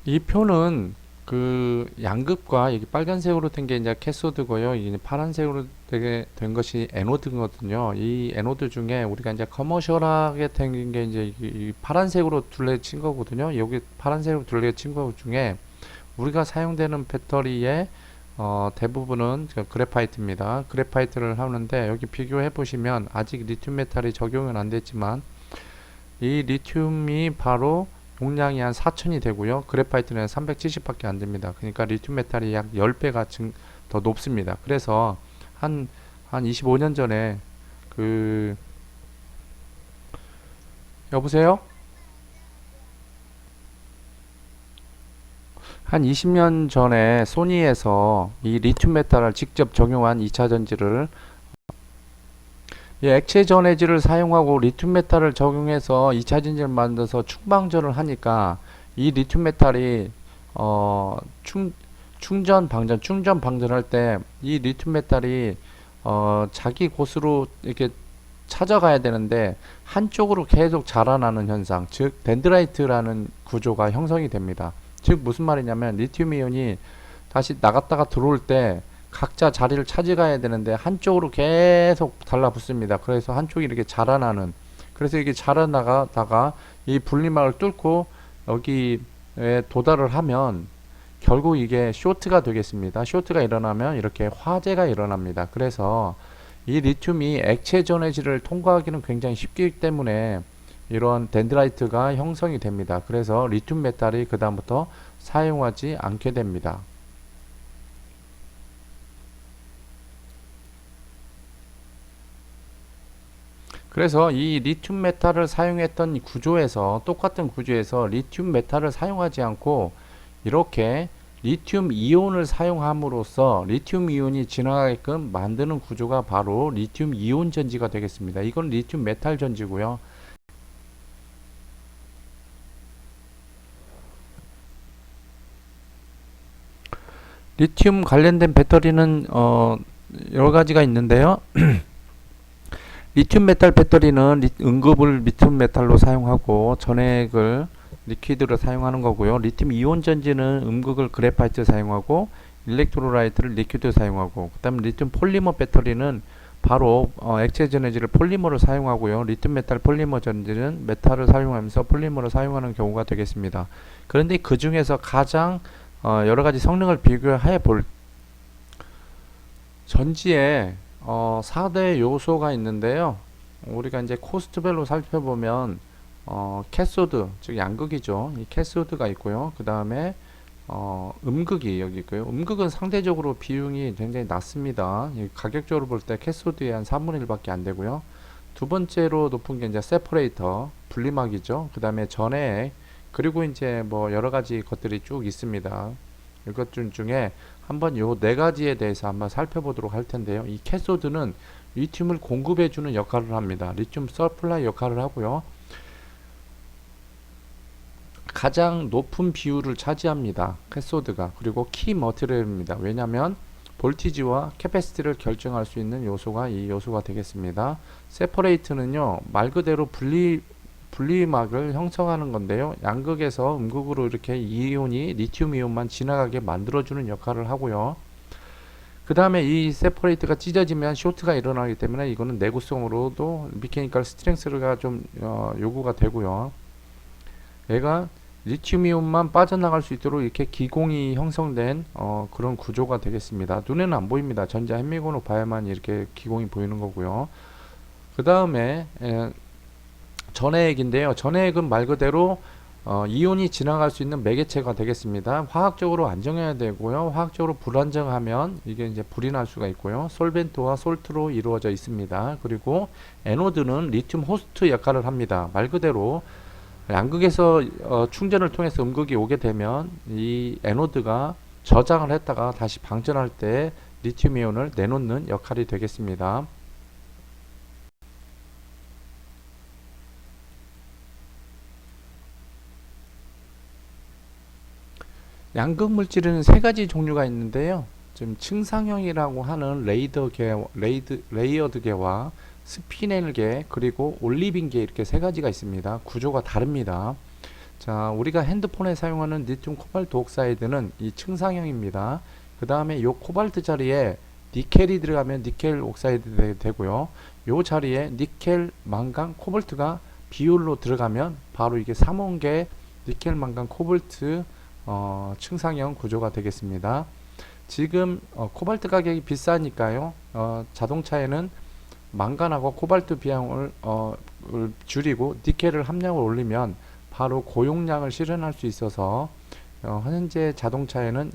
이 표는 그 양극과 여기 빨간색으로 된 게 이제 캐소드고요. 이게 파란색으로 되게 된 것이 에노드거든요. 이 에노드 중에 우리가 이제 커머셜하게 된 게 이제 이 파란색으로 둘레친 거거든요. 여기 파란색으로 둘레친 거 중에 우리가 사용되는 배터리의 대부분은 그래파이트입니다. 그래파이트를 하는데 여기 비교해 보시면 아직 리튬 메탈이 적용은 안 됐지만 이 리튬이 바로 용량이 한 4000이 되고요. 그래파이트는 370밖에 안 됩니다. 그러니까 리튬 메탈이 약 10배가 더 높습니다. 그래서 한 25년 전에 그 여보세요? 한 20년 전에 소니에서 이 리튬 메탈을 직접 적용한 2차 전지를 액체 전해질을 사용하고 리튬 메탈을 적용해서 2차 전지를 만들어서 충방전을 하니까 이 리튬 메탈이 어, 충, 충전 방전할 때 이 리튬 메탈이 자기 곳으로 이렇게 찾아가야 되는데 한쪽으로 계속 자라나는 현상, 즉 덴드라이트라는 구조가 형성이 됩니다. 즉 무슨 말이냐면 리튬 이온이 다시 나갔다가 들어올 때 각자 자리를 찾아가야 되는데 한쪽으로 계속 달라붙습니다. 그래서 한쪽이 이렇게 자라나는, 그래서 이게 자라나가다가 이 분리막을 뚫고 여기에 도달을 하면 결국 이게 쇼트가 되겠습니다. 쇼트가 일어나면 이렇게 화재가 일어납니다. 그래서 이 리튬이 액체 전해질을 통과하기는 굉장히 쉽기 때문에 이런 덴드라이트가 형성이 됩니다. 그래서 리튬 메탈이 그 다음부터 사용하지 않게 됩니다. 그래서 이 리튬 메탈을 사용했던 구조에서, 똑같은 구조에서 리튬 메탈을 사용하지 않고 이렇게 리튬 이온을 사용함으로써 리튬 이온이 진화하게끔 만드는 구조가 바로 리튬 이온 전지가 되겠습니다. 이건 리튬 메탈 전지고요. 리튬 관련된 배터리는 여러 가지가 있는데요. 리튬 메탈 배터리는 응급을 리튬 메탈로 사용하고 전액을 리퀴드로 사용하는 거고요. 리튬 이온 전지는 음극을 그래파이트 사용하고 일렉트로라이트를 리퀴드 사용하고, 그다음 리튬 폴리머 배터리는 바로 액체 전해질을 폴리머로 사용하고요. 리튬 메탈 폴리머 전지는 메탈을 사용하면서 폴리머를 사용하는 경우가 되겠습니다. 그런데 그 중에서 가장 여러 가지 성능을 비교해 볼 전지에 4대 요소가 있는데요. 우리가 이제 코스트별로 살펴보면 캐소드, 즉 양극이죠. 이 캐소드가 있고요. 그 다음에 음극이 여기 있고요. 음극은 상대적으로 비용이 굉장히 낮습니다. 가격적으로 볼 때 캐소드의 한 3분의 1밖에 안 되고요. 두 번째로 높은 게 이제 세퍼레이터, 분리막이죠. 그 다음에 전해액, 그리고 이제 뭐 여러 가지 것들이 쭉 있습니다. 이것 중에 한번 요 네 가지에 대해서 한번 살펴보도록 할 텐데요. 이 캐소드는 리튬을 공급해 주는 역할을 합니다. 리튬 서플라이 역할을 하고요. 가장 높은 비율을 차지합니다. 캐소드가. 그리고 키 머티리얼입니다. 왜냐하면 볼티지와 캐패시티를 결정할 수 있는 요소가 이 요소가 되겠습니다. 세퍼레이트는요, 말 그대로 분리막을 형성하는 건데요. 양극에서 음극으로 이렇게 이온이 리튬 이온만 지나가게 만들어주는 역할을 하고요. 그 다음에 이 세퍼레이트가 찢어지면 쇼트가 일어나기 때문에 이거는 내구성으로도 미케니컬 스트렝스가 좀 요구가 되고요. 얘가 리튬 이온만 빠져나갈 수 있도록 이렇게 기공이 형성된 그런 구조가 되겠습니다. 눈에는 안 보입니다. 전자 현미경으로 봐야만 이렇게 기공이 보이는 거고요. 그 다음에 전해액인데요. 전해액은 말 그대로 이온이 지나갈 수 있는 매개체가 되겠습니다. 화학적으로 안정해야 되고요. 화학적으로 불안정하면 이게 이제 불이 날 수가 있고요. 솔벤트와 솔트로 이루어져 있습니다. 그리고 에노드는 리튬 호스트 역할을 합니다. 말 그대로 양극에서 충전을 통해서 음극이 오게 되면 이 에노드가 저장을 했다가 다시 방전할 때 리튬 이온을 내놓는 역할이 되겠습니다. 양극 물질은 세 가지 종류가 있는데요. 지금 층상형이라고 하는 레이어드계와 스피넬계 그리고 올리빈계 이렇게 세 가지가 있습니다. 구조가 다릅니다. 자, 우리가 핸드폰에 사용하는 리튬 코발트 옥사이드는 이 층상형입니다. 그 다음에 요 코발트 자리에 니켈이 들어가면 니켈 옥사이드 되고요. 요 자리에 니켈, 망간, 코발트가 비율로 들어가면 바로 이게 3원계 니켈, 망간, 코발트 층상형 구조가 되겠습니다. 지금 코발트 가격이 비싸니까요. 자동차에는 망간하고 코발트 비용을 줄이고 니켈을 함량을 올리면 바로 고용량을 실현할 수 있어서 현재 자동차에는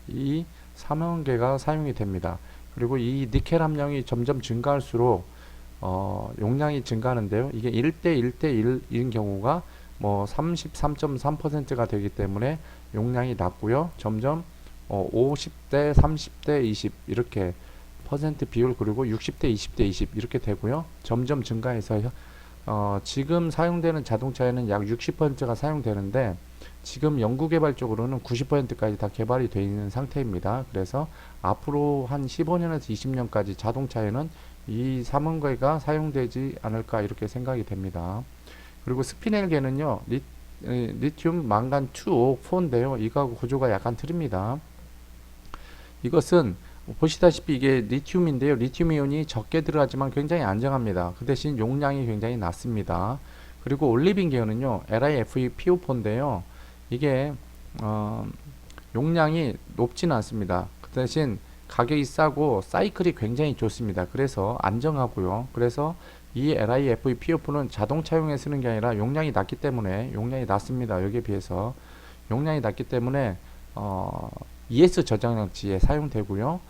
이 3원계가 사용이 됩니다. 그리고 이 니켈 함량이 점점 증가할수록 용량이 증가하는데요. 이게 1대 1대 1인 경우가 뭐 33.3%가 되기 때문에 용량이 낮고요. 점점 50대 30대 20 이렇게 퍼센트 비율 그리고 60대 20대 20 이렇게 되고요. 점점 증가해서 지금 사용되는 자동차에는 약 60%가 사용되는데 지금 연구개발 쪽으로는 90%까지 다 개발이 되어 있는 상태입니다. 그래서 앞으로 한 15년에서 20년까지 자동차에는 이 3원계가 사용되지 않을까 이렇게 생각이 됩니다. 그리고 스피넬계는요 리튬 망간 2O 4인데요 이거하고 구조가 약간 틀립니다. 이것은 보시다시피 이게 리튬인데요. 리튬 이온이 적게 들어가지만 굉장히 안정합니다. 그 대신 용량이 굉장히 낮습니다. 그리고 올리빈 계열은요 LiFePO4인데요 이게 용량이 높지는 않습니다. 그 대신 가격이 싸고 사이클이 굉장히 좋습니다. 그래서 안정하고요. 그래서 이 LiFePO4는 자동차용에 쓰는 게 아니라 용량이 낮기 때문에 용량이 낮습니다. 여기에 비해서 용량이 낮기 때문에 ES 저장장치에 사용되고요.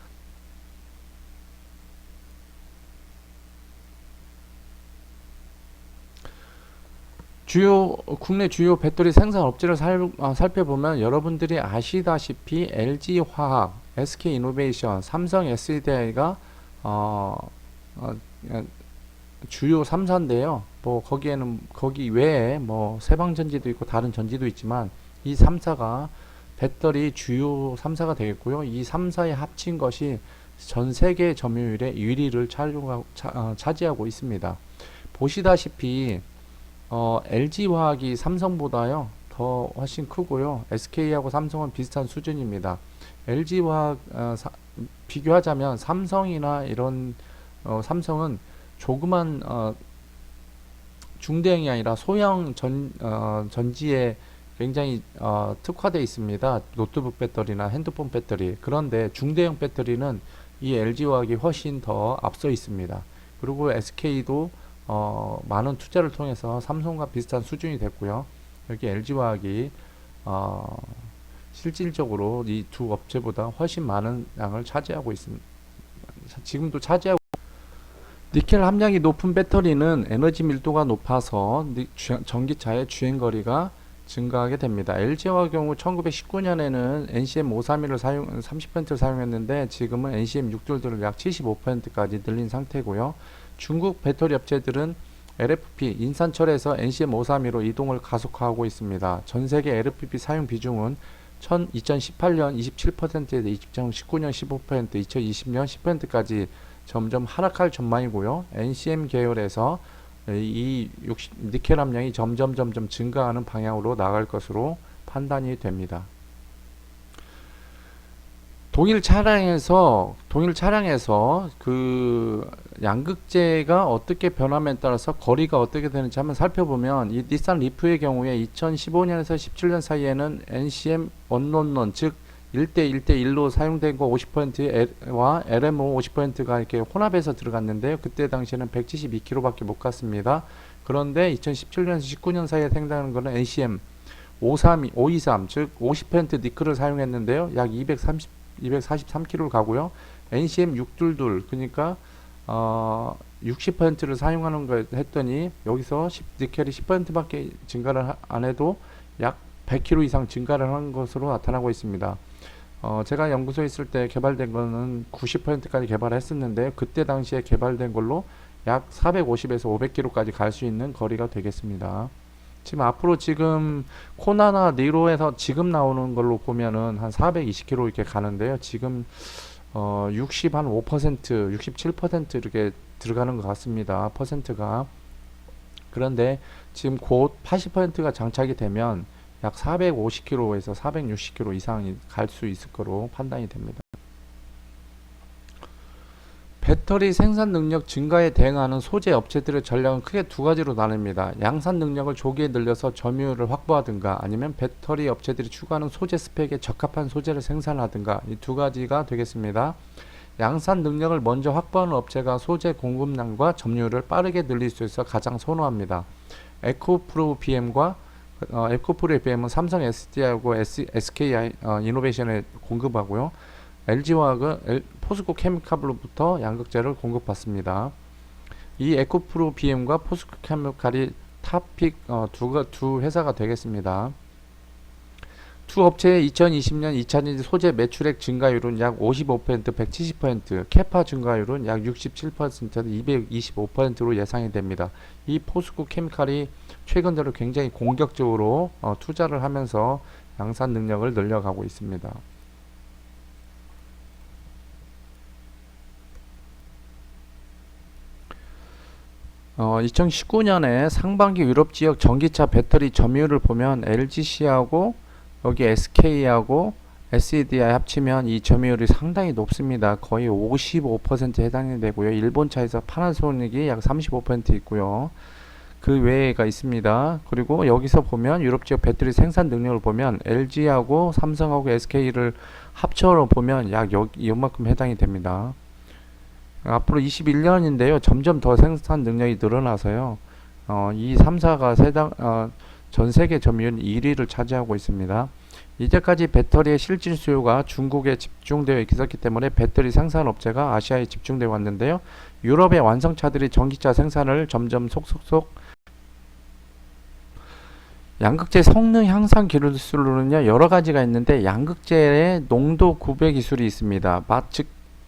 국내 주요 배터리 생산 업체를 살펴보면 여러분들이 아시다시피 LG화학, SK이노베이션, 삼성 SDI가 주요 3사인데요. 뭐 거기 외에 뭐 세방전지도 있고 다른 전지도 있지만 이 3사가 배터리 주요 3사가 되겠고요. 이 3사의 합친 것이 전 세계 점유율의 1위를 차지하고 있습니다. 보시다시피 LG화학이 삼성보다요 더 훨씬 크고요. SK하고 삼성은 비슷한 수준입니다. LG화학 비교하자면 삼성이나 이런 삼성은 조그만 중대형이 아니라 소형 전지에 굉장히 특화되어 있습니다. 노트북 배터리나 핸드폰 배터리. 그런데 중대형 배터리는 이 LG화학이 훨씬 더 앞서 있습니다. 그리고 SK도 많은 투자를 통해서 삼성과 비슷한 수준이 됐고요. 여기 LG화학이 실질적으로 이 두 업체보다 훨씬 많은 양을 차지하고 있습니다. 지금도 차지하고 니켈 함량이 높은 배터리는 에너지 밀도가 높아서 전기차의 주행거리가 증가하게 됩니다. LG화학 경우 1919년에는 NCM531을 30%를 사용했는데 지금은 NCM622를 약 75%까지 늘린 상태고요. 중국 배터리 업체들은 LFP 인산철에서 NCM531로 이동을 가속화하고 있습니다. 전 세계 LFP 사용 비중은 2018년 27%에서 2019년 15%, 2020년 10%까지 점점 하락할 전망이고요. NCM 계열에서 이 니켈 함량이 점점 증가하는 방향으로 나갈 것으로 판단이 됩니다. 동일 차량에서 그 양극재가 어떻게 변함에 따라서 거리가 어떻게 되는지 한번 살펴보면 이 닛산 리프의 경우에 2015년에서 17년 사이에는 NCM 원론론 즉 1대 1대 1로 사용된 거 50%와 LMO 50%가 이렇게 혼합해서 들어갔는데요. 그때 당시에는 172km밖에 못 갔습니다. 그런데 2017년에서 19년 사이에 생산하는 거는 NCM 523 즉 50% 니켈을 사용했는데요. 약 243km를 가고요. NCM 622 그러니까 60%를 사용하는 거 했더니 여기서 니켈이 10%밖에 증가를 안 해도 약 100km 이상 증가를 한 것으로 나타나고 있습니다. 제가 연구소에 있을 때 개발된 거는 90%까지 개발했었는데 그때 당시에 개발된 걸로 약 450에서 500km까지 갈 수 있는 거리가 되겠습니다. 지금 앞으로 지금 코나나 니로에서 지금 나오는 걸로 보면은 한 420km 이렇게 가는데요. 지금 60 한 5%, 67% 이렇게 들어가는 것 같습니다. 퍼센트가. 그런데 지금 곧 80%가 장착이 되면 약 450km에서 460km 이상이 갈 수 있을 거로 판단이 됩니다. 배터리 생산 능력 증가에 대응하는 소재 업체들의 전략은 크게 두 가지로 나뉩니다. 양산 능력을 조기에 늘려서 점유율을 확보하든가 아니면 배터리 업체들이 추구하는 소재 스펙에 적합한 소재를 생산하든가 이 두 가지가 되겠습니다. 양산 능력을 먼저 확보하는 업체가 소재 공급량과 점유율을 빠르게 늘릴 수 있어 가장 선호합니다. 에코프로 BM과 에코프로 BM은 삼성 SDI하고 SK 이노베이션에 공급하고요. LG화학은 포스코 케미칼로부터 양극재를 공급받습니다. 이 에코프로 BM과 포스코 케미칼이 탑픽 두 회사가 되겠습니다. 두 업체의 2020년 2차전지 소재 매출액 증가율은 약 55%, 170%, 캐파 증가율은 약 67%, 225%로 예상이 됩니다. 이 포스코 케미칼이 최근 들어 굉장히 공격적으로 투자를 하면서 양산 능력을 늘려가고 있습니다. 2019년에 상반기 유럽 지역 전기차 배터리 점유율을 보면 LGC하고 여기 SK하고 SEDI 합치면 이 점유율이 상당히 높습니다. 거의 55%에 해당이 되고요. 일본 차에서 파나소닉이 약 35% 있고요. 그 외에가 있습니다. 그리고 여기서 보면 유럽 지역 배터리 생산 능력을 보면 LG하고 삼성하고 SK를 합쳐서 보면 약 이만큼 해당이 됩니다. 앞으로 21년인데요. 점점 더 생산 능력이 늘어나서요. 이 3사가 전 세계 점유율 1위를 차지하고 있습니다. 이제까지 배터리의 실질 수요가 중국에 집중되어 있었기 때문에 배터리 생산 업체가 아시아에 집중되어 왔는데요. 유럽의 완성차들이 전기차 생산을 점점 속속속 양극재 성능 향상 기술로는요 여러 가지가 있는데 양극재의 농도 구배 기술이 있습니다.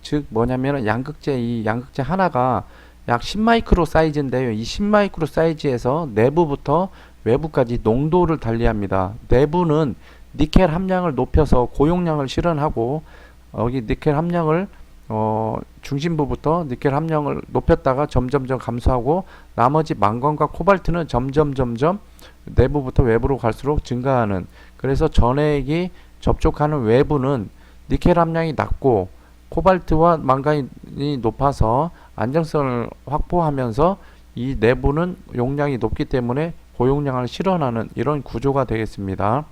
즉 뭐냐면 이 양극재 하나가 약 10마이크로 사이즈인데요. 이 10마이크로 사이즈에서 내부부터 외부까지 농도를 달리합니다. 내부는 니켈 함량을 높여서 고용량을 실현하고 여기 니켈 함량을 중심부부터 니켈 함량을 높였다가 점점점 감소하고 나머지 망건과 코발트는 점점 내부부터 외부로 갈수록 증가하는, 그래서 전해액이 접촉하는 외부는 니켈 함량이 낮고 코발트와 망간이 높아서 안정성을 확보하면서 이 내부는 용량이 높기 때문에 고용량을 실현하는 이런 구조가 되겠습니다.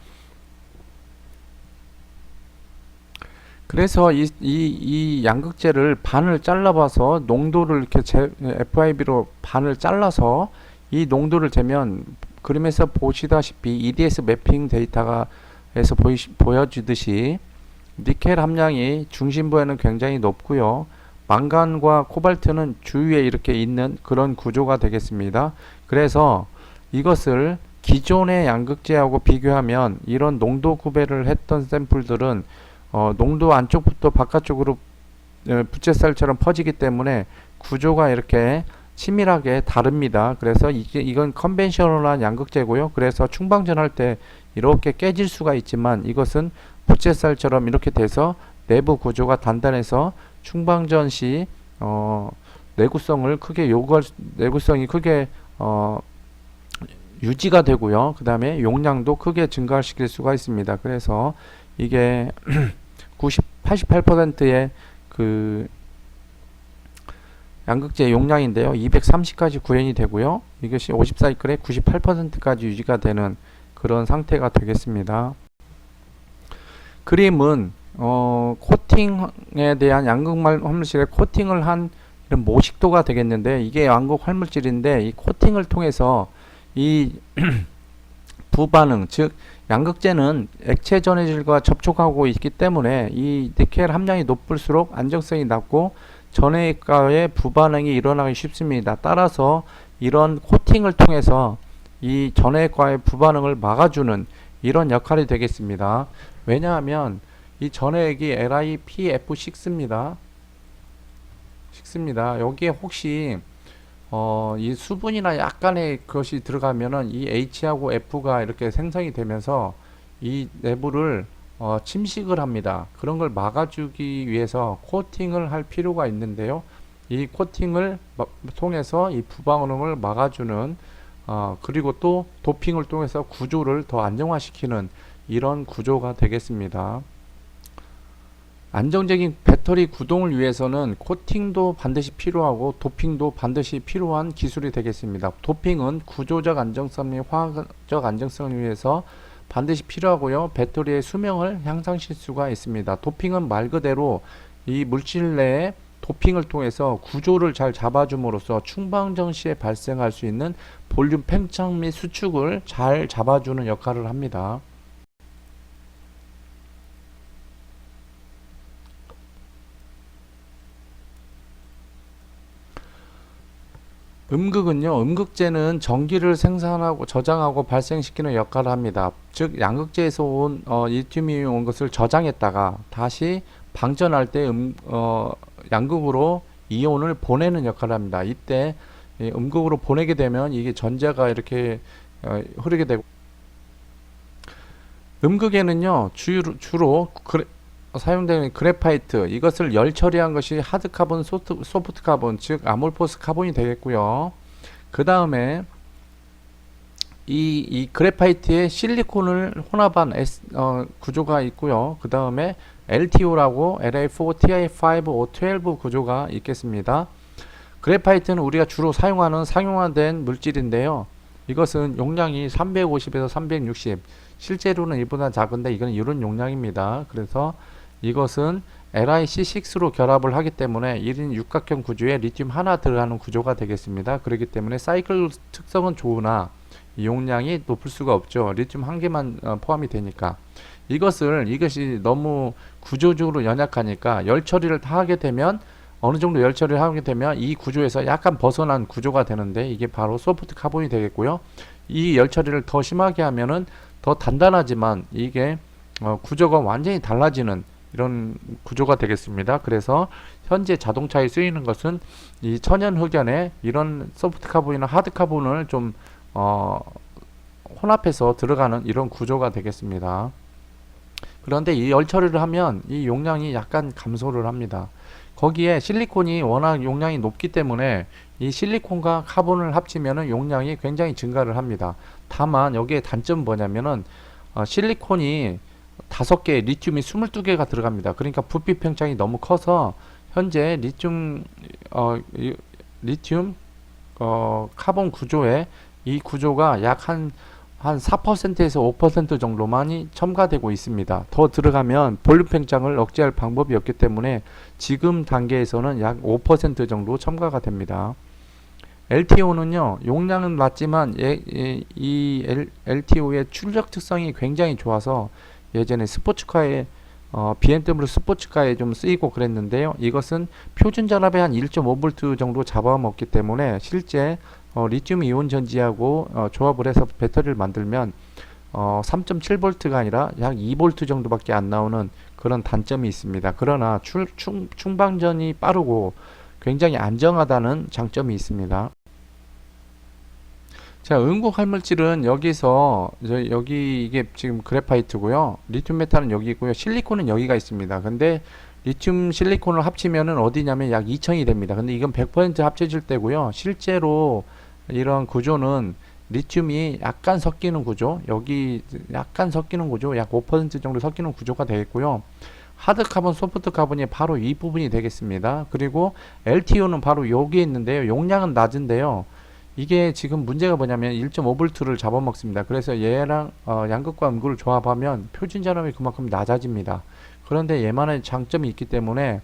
그래서 이 양극재를 반을 잘라봐서 농도를 이렇게 FIB로 반을 잘라서 이 농도를 재면 그림에서 보시다시피 EDS 매핑 데이터가 에서 보여주듯이 니켈 함량이 중심부에는 굉장히 높고요. 망간과 코발트는 주위에 이렇게 있는 그런 구조가 되겠습니다. 그래서 이것을 기존의 양극재하고 비교하면 이런 농도 구배를 했던 샘플들은 농도 안쪽부터 바깥쪽으로 부채살처럼 퍼지기 때문에 구조가 이렇게 치밀하게 다릅니다. 그래서 이건 컨벤셔널한 양극재고요. 그래서 충방전 할 때 이렇게 깨질 수가 있지만 이것은 부채살처럼 이렇게 돼서 내부 구조가 단단해서 충방전 시 내구성이 크게 유지가 되고요. 그 다음에 용량도 크게 증가시킬 수가 있습니다. 그래서 이게 88%의 그 양극재 용량인데요. 230까지 구현이 되고요. 이것이 50사이클에 98%까지 유지가 되는 그런 상태가 되겠습니다. 그림은 코팅에 대한 양극 활물질에 코팅을 한 이런 모식도가 되겠는데, 이게 양극 활물질인데 이 코팅을 통해서 이 부반응, 즉 양극재는 액체 전해질과 접촉하고 있기 때문에 이 니켈 함량이 높을수록 안정성이 낮고 전해과의 부반응이 일어나기 쉽습니다. 따라서 이런 코팅을 통해서 이 전해과의 부반응을 막아주는 이런 역할이 되겠습니다. 왜냐하면 이 전해액이 LiPF6입니다. 여기에 혹시 이 수분이나 약간의 것이 들어가면은 이 H하고 F가 이렇게 생성이 되면서 이 내부를 침식을 합니다. 그런 걸 막아주기 위해서 코팅을 할 필요가 있는데요. 이 코팅을 통해서 이 부방오염을 막아주는 그리고 또 도핑을 통해서 구조를 더 안정화시키는 이런 구조가 되겠습니다. 안정적인 배터리 구동을 위해서는 코팅도 반드시 필요하고 도핑도 반드시 필요한 기술이 되겠습니다. 도핑은 구조적 안정성 및 화학적 안정성을 위해서 반드시 필요하고요. 배터리의 수명을 향상시킬 수가 있습니다. 도핑은 말 그대로 이 물질 내에 도핑을 통해서 구조를 잘 잡아줌으로써 충방정 시에 발생할 수 있는 볼륨 팽창 및 수축을 잘 잡아주는 역할을 합니다. 음극은요, 음극재는 전기를 생산하고 저장하고 발생시키는 역할을 합니다. 즉, 양극재에서 온 리튬이 온 것을 저장했다가 다시 방전할 때 양극으로 이온을 보내는 역할을 합니다. 이때 음극으로 보내게 되면 이게 전자가 이렇게 흐르게 되고, 음극에는요, 주로 사용되는 그래파이트, 이것을 열 처리한 것이 하드 카본, 소프트 카본, 즉 아몰포스 카본이 되겠고요. 그 다음에 이 그래파이트에 실리콘을 혼합한 구조가 있고요. 그 다음에 LTO라고 LA4TI5O12 구조가 있겠습니다. 그래파이트는 우리가 주로 사용하는 상용화된 물질인데요. 이것은 용량이 350에서 360, 실제로는 이보다 작은데 이건 이런 용량입니다. 그래서 이것은 LiC6로 결합을 하기 때문에 1인 육각형 구조에 리튬 하나 들어가는 구조가 되겠습니다. 그렇기 때문에 사이클 특성은 좋으나 용량이 높을 수가 없죠. 리튬 한 개만 포함이 되니까. 이것이 너무 구조적으로 연약하니까 열 처리를 다 하게 되면 어느 정도 열 처리를 하게 되면 이 구조에서 약간 벗어난 구조가 되는데 이게 바로 소프트 카본이 되겠고요. 이 열 처리를 더 심하게 하면은 더 단단하지만 이게 구조가 완전히 달라지는 이런 구조가 되겠습니다. 그래서 현재 자동차에 쓰이는 것은 이 천연 흑연에 이런 소프트 카본이나 하드 카본을 좀 혼합해서 들어가는 이런 구조가 되겠습니다. 그런데 이 열 처리를 하면 이 용량이 약간 감소를 합니다. 거기에 실리콘이 워낙 용량이 높기 때문에 이 실리콘과 카본을 합치면 용량이 굉장히 증가를 합니다. 다만 여기에 단점은 뭐냐면은 실리콘이 5개, 리튬이 22개가 들어갑니다. 그러니까 부피 팽창이 너무 커서 현재 리튬 카본 구조에 이 구조가 약 한 4%에서 5% 정도만이 첨가되고 있습니다. 더 들어가면 볼륨 팽창을 억제할 방법이 없기 때문에 지금 단계에서는 약 5% 정도 첨가가 됩니다. LTO는요, 용량은 낮지만 이 LTO의 출력 특성이 굉장히 좋아서 예전에 스포츠카에 BMW 스포츠카에 좀 쓰이고 그랬는데요. 이것은 표준 전압의 한 1.5V 정도 잡아먹기 때문에 실제 리튬 이온 전지하고 조합을 해서 배터리를 만들면 3.7V가 아니라 약 2V 정도밖에 안 나오는 그런 단점이 있습니다. 그러나 충방전이 빠르고 굉장히 안정하다는 장점이 있습니다. 자, 응급 활물질은 여기 이게 지금 그래파이트고요. 리튬 메탈은 여기 있고요. 실리콘은 여기가 있습니다. 근데 리튬 실리콘을 합치면은 어디냐면 약 2000이 됩니다. 근데 이건 100% 합쳐질 때고요. 실제로 이런 구조는 리튬이 약간 섞이는 구조, 여기 약간 섞이는 구조, 약 5% 정도 섞이는 구조가 되겠고요. 하드 카본, 소프트 카본이 바로 이 부분이 되겠습니다. 그리고 LTO는 바로 여기에 있는데요. 용량은 낮은데요. 이게 지금 문제가 뭐냐면 1.5V를 잡아먹습니다. 그래서 얘랑 양극과 음극을 조합하면 표준 전압이 그만큼 낮아집니다. 그런데 얘만의 장점이 있기 때문에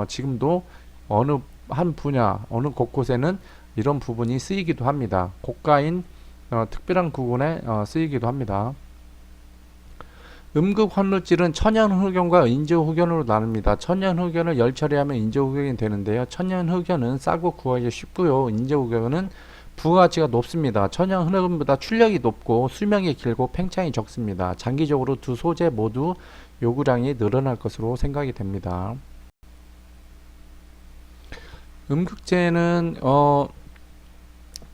지금도 어느 한 분야, 어느 곳곳에는 이런 부분이 쓰이기도 합니다. 고가인 특별한 구간에 쓰이기도 합니다. 음극 환물질은 천연 흑연과 인조 흑연으로 나눕니다. 천연 흑연을 열 처리하면 인조 흑연이 되는데요. 천연 흑연은 싸고 구하기 쉽고요. 인조 흑연은 부가가치가 높습니다. 천연 흑연보다 출력이 높고 수명이 길고 팽창이 적습니다. 장기적으로 두 소재 모두 요구량이 늘어날 것으로 생각이 됩니다. 음극재는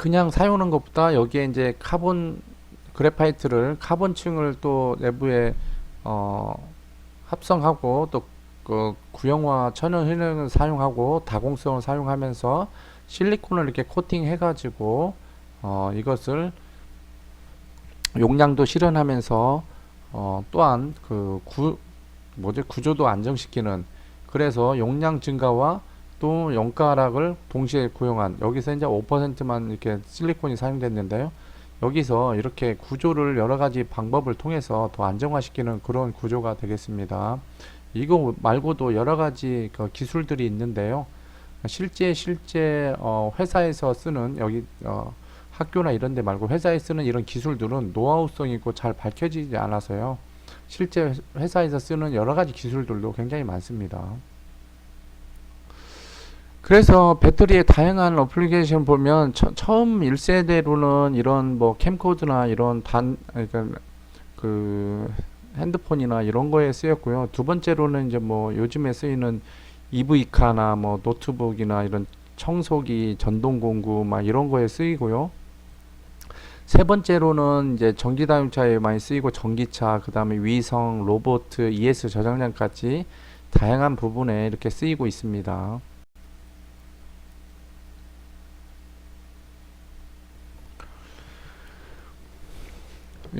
그냥 사용하는 것보다 여기에 이제 카본 그래파이트를 카본층을 또 내부에 어, 합성하고 또 그 구형화 천연 효능을 사용하고 다공성을 사용하면서 실리콘을 이렇게 코팅해 가지고 이것을 용량도 실현하면서 또한 구조도 안정시키는, 그래서 용량 증가와 또 원가 하락을 동시에 구현한, 여기서 이제 5%만 이렇게 실리콘이 사용됐는데요. 여기서 이렇게 구조를 여러 가지 방법을 통해서 더 안정화시키는 그런 구조가 되겠습니다. 이거 말고도 여러 가지 그 기술들이 있는데요. 실제 회사에서 쓰는 학교나 이런 데 말고 회사에 쓰는 이런 기술들은 노하우성이 있고 잘 밝혀지지 않아서요. 실제 회사에서 쓰는 여러 가지 기술들도 굉장히 많습니다. 그래서 배터리의 다양한 어플리케이션 보면 처음 1세대로는 이런 뭐 캠코더나 이런 그러니까 그 핸드폰이나 이런 거에 쓰였고요. 두 번째로는 이제 뭐 요즘에 쓰이는 EV카나 뭐 노트북이나 이런 청소기, 전동 공구 막 이런 거에 쓰이고요. 세 번째로는 이제 전기 자동차에 많이 쓰이고 전기차, 그 다음에 위성, 로봇, ES 저장량까지 다양한 부분에 이렇게 쓰이고 있습니다.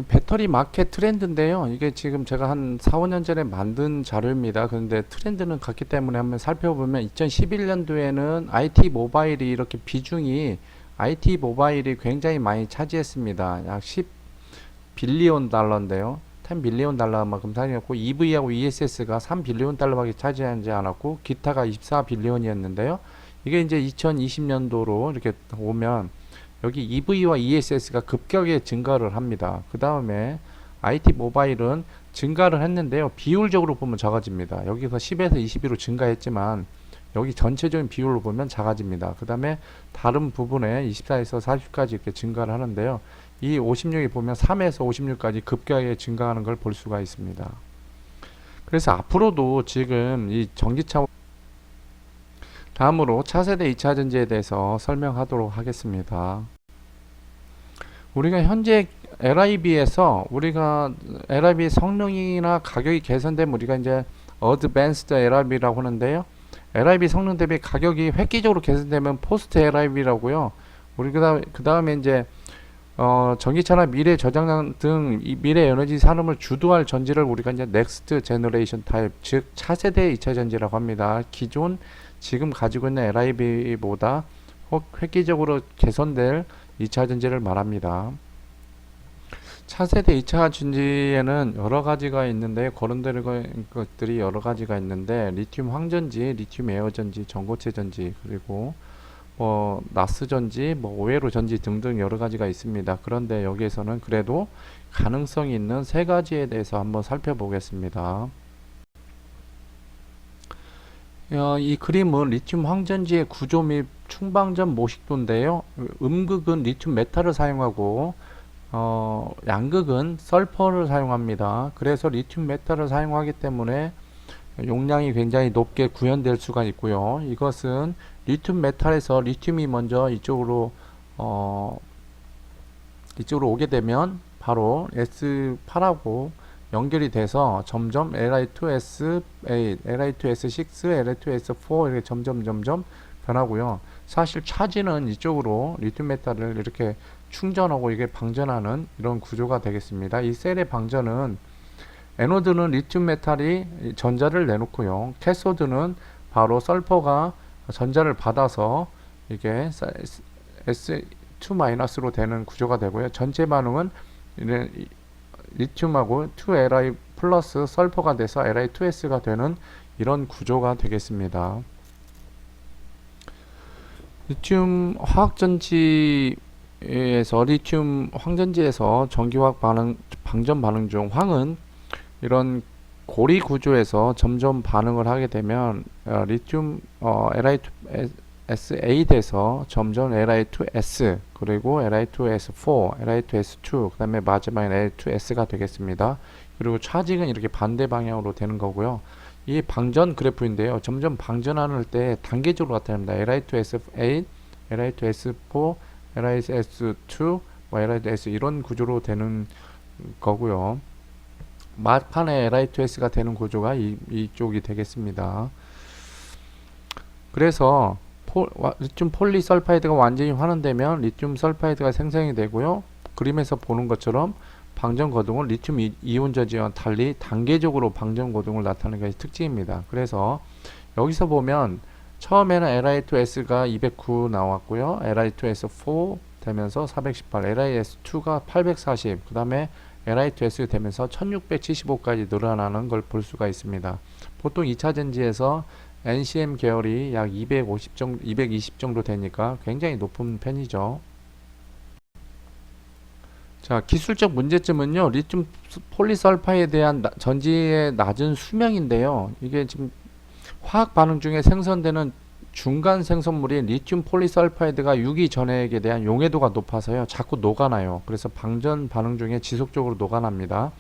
배터리 마켓 트렌드인데요. 이게 지금 제가 한 4, 5년 전에 만든 자료입니다. 그런데 트렌드는 같기 때문에 한번 살펴보면 2011년도에는 IT 모바일이 굉장히 많이 차지했습니다. 약 10 빌리온 달러인데요. 10 빌리온 달러만큼 차지했고 EV하고 ESS가 3 빌리온 달러밖에 차지하지 않았고 기타가 24 빌리온이었는데요. 이게 이제 2020년도로 이렇게 오면 여기 EV와 ESS가 급격하게 증가를 합니다. 그 다음에 IT 모바일은 증가를 했는데요. 비율적으로 보면 작아집니다. 여기서 10에서 22로 증가했지만 여기 전체적인 비율로 보면 작아집니다. 그 다음에 다른 부분에 24에서 40까지 이렇게 증가를 하는데요. 이 56이 보면 3에서 56까지 급격하게 증가하는 걸 볼 수가 있습니다. 그래서 앞으로도 지금 이 전기차, 다음으로 차세대 2차 전지에 대해서 설명하도록 하겠습니다. 우리가 현재 LIB 성능이나 가격이 개선되면 우리가 이제 Advanced LIB라고 하는데요. LIB 성능 대비 가격이 획기적으로 개선되면 포스트 LIB라고요. 우리 그 다음에 이제 전기차나 미래 저장량 등 미래 에너지 산업을 주도할 전지를 우리가 이제 넥스트 제너레이션 타입, 즉 차세대 2차 전지라고 합니다. 지금 가지고 있는 LIB보다 획기적으로 개선될 2차 전지를 말합니다. 차세대 2차 전지에는 여러 가지가 있는데, 거론되는 것들이 여러 가지가 있는데, 리튬 황전지, 리튬 에어 전지, 전고체 전지, 그리고 나스 전지, 오회로 전지 등등 여러 가지가 있습니다. 그런데 여기에서는 그래도 가능성이 있는 세 가지에 대해서 한번 살펴보겠습니다. 이 그림은 리튬 황전지의 구조 및 충방전 모식도인데요. 음극은 리튬 메탈을 사용하고 양극은 설퍼를 사용합니다. 그래서 리튬 메탈을 사용하기 때문에 용량이 굉장히 높게 구현될 수가 있고요. 이것은 리튬 메탈에서 리튬이 먼저 이쪽으로 오게 되면 바로 S8하고 연결이 돼서 점점 Li2S8, Li2S6, Li2S4 이렇게 점점 변하고요. 사실 차지는 이쪽으로 리튬 메탈을 이렇게 충전하고 이게 방전하는 이런 구조가 되겠습니다. 이 셀의 방전은 에노드는 리튬 메탈이 전자를 내놓고요. 캐소드는 바로 설퍼가 전자를 받아서 이게 S2-로 되는 구조가 되고요. 전체 반응은 리튬하고 2Li 플러스 설퍼가 돼서 Li2S가 되는 이런 구조가 되겠습니다. 리튬 황전지에서 전기화학 방전 반응 중 황은 이런 고리 구조에서 점점 반응을 하게 되면 리튬 Li2S8 에서 점점 Li2S, 그리고 Li2S4, Li2S2, 그 다음에 마지막에 Li2S가 되겠습니다. 그리고 차징은 이렇게 반대 방향으로 되는 거고요. 이 방전 그래프인데요. 점점 방전하는 때 단계적으로 나타납니다. Li2S8, Li2S4, LiS2, 뭐 LiS 이런 구조로 되는 거고요. 막판에 Li2S가 되는 구조가 이쪽이 되겠습니다. 그래서 리튬 폴리설파이드가 완전히 환원되면 리튬 설파이드가 생성이 되고요. 그림에서 보는 것처럼 방전 거동은 리튬 이온 저지와 달리 단계적으로 방전 거동을 나타내는 것이 특징입니다. 그래서 여기서 보면 처음에는 Li2S가 209 나왔고요. Li2S4 되면서 418, LiS2가 840, 그 다음에 Li2S 되면서 1675까지 늘어나는 걸 볼 수가 있습니다. 보통 2차 전지에서 NCM 계열이 약 250 정도, 220 정도 되니까 굉장히 높은 편이죠. 자, 기술적 문제점은요, 리튬 폴리설파에 대한 전지의 낮은 수명인데요. 이게 지금 화학 반응 중에 생성되는 중간 생성물인 리튬 폴리설파이드가 유기 전해액에 대한 용해도가 높아서요, 자꾸 녹아나요. 그래서 방전 반응 중에 지속적으로 녹아납니다.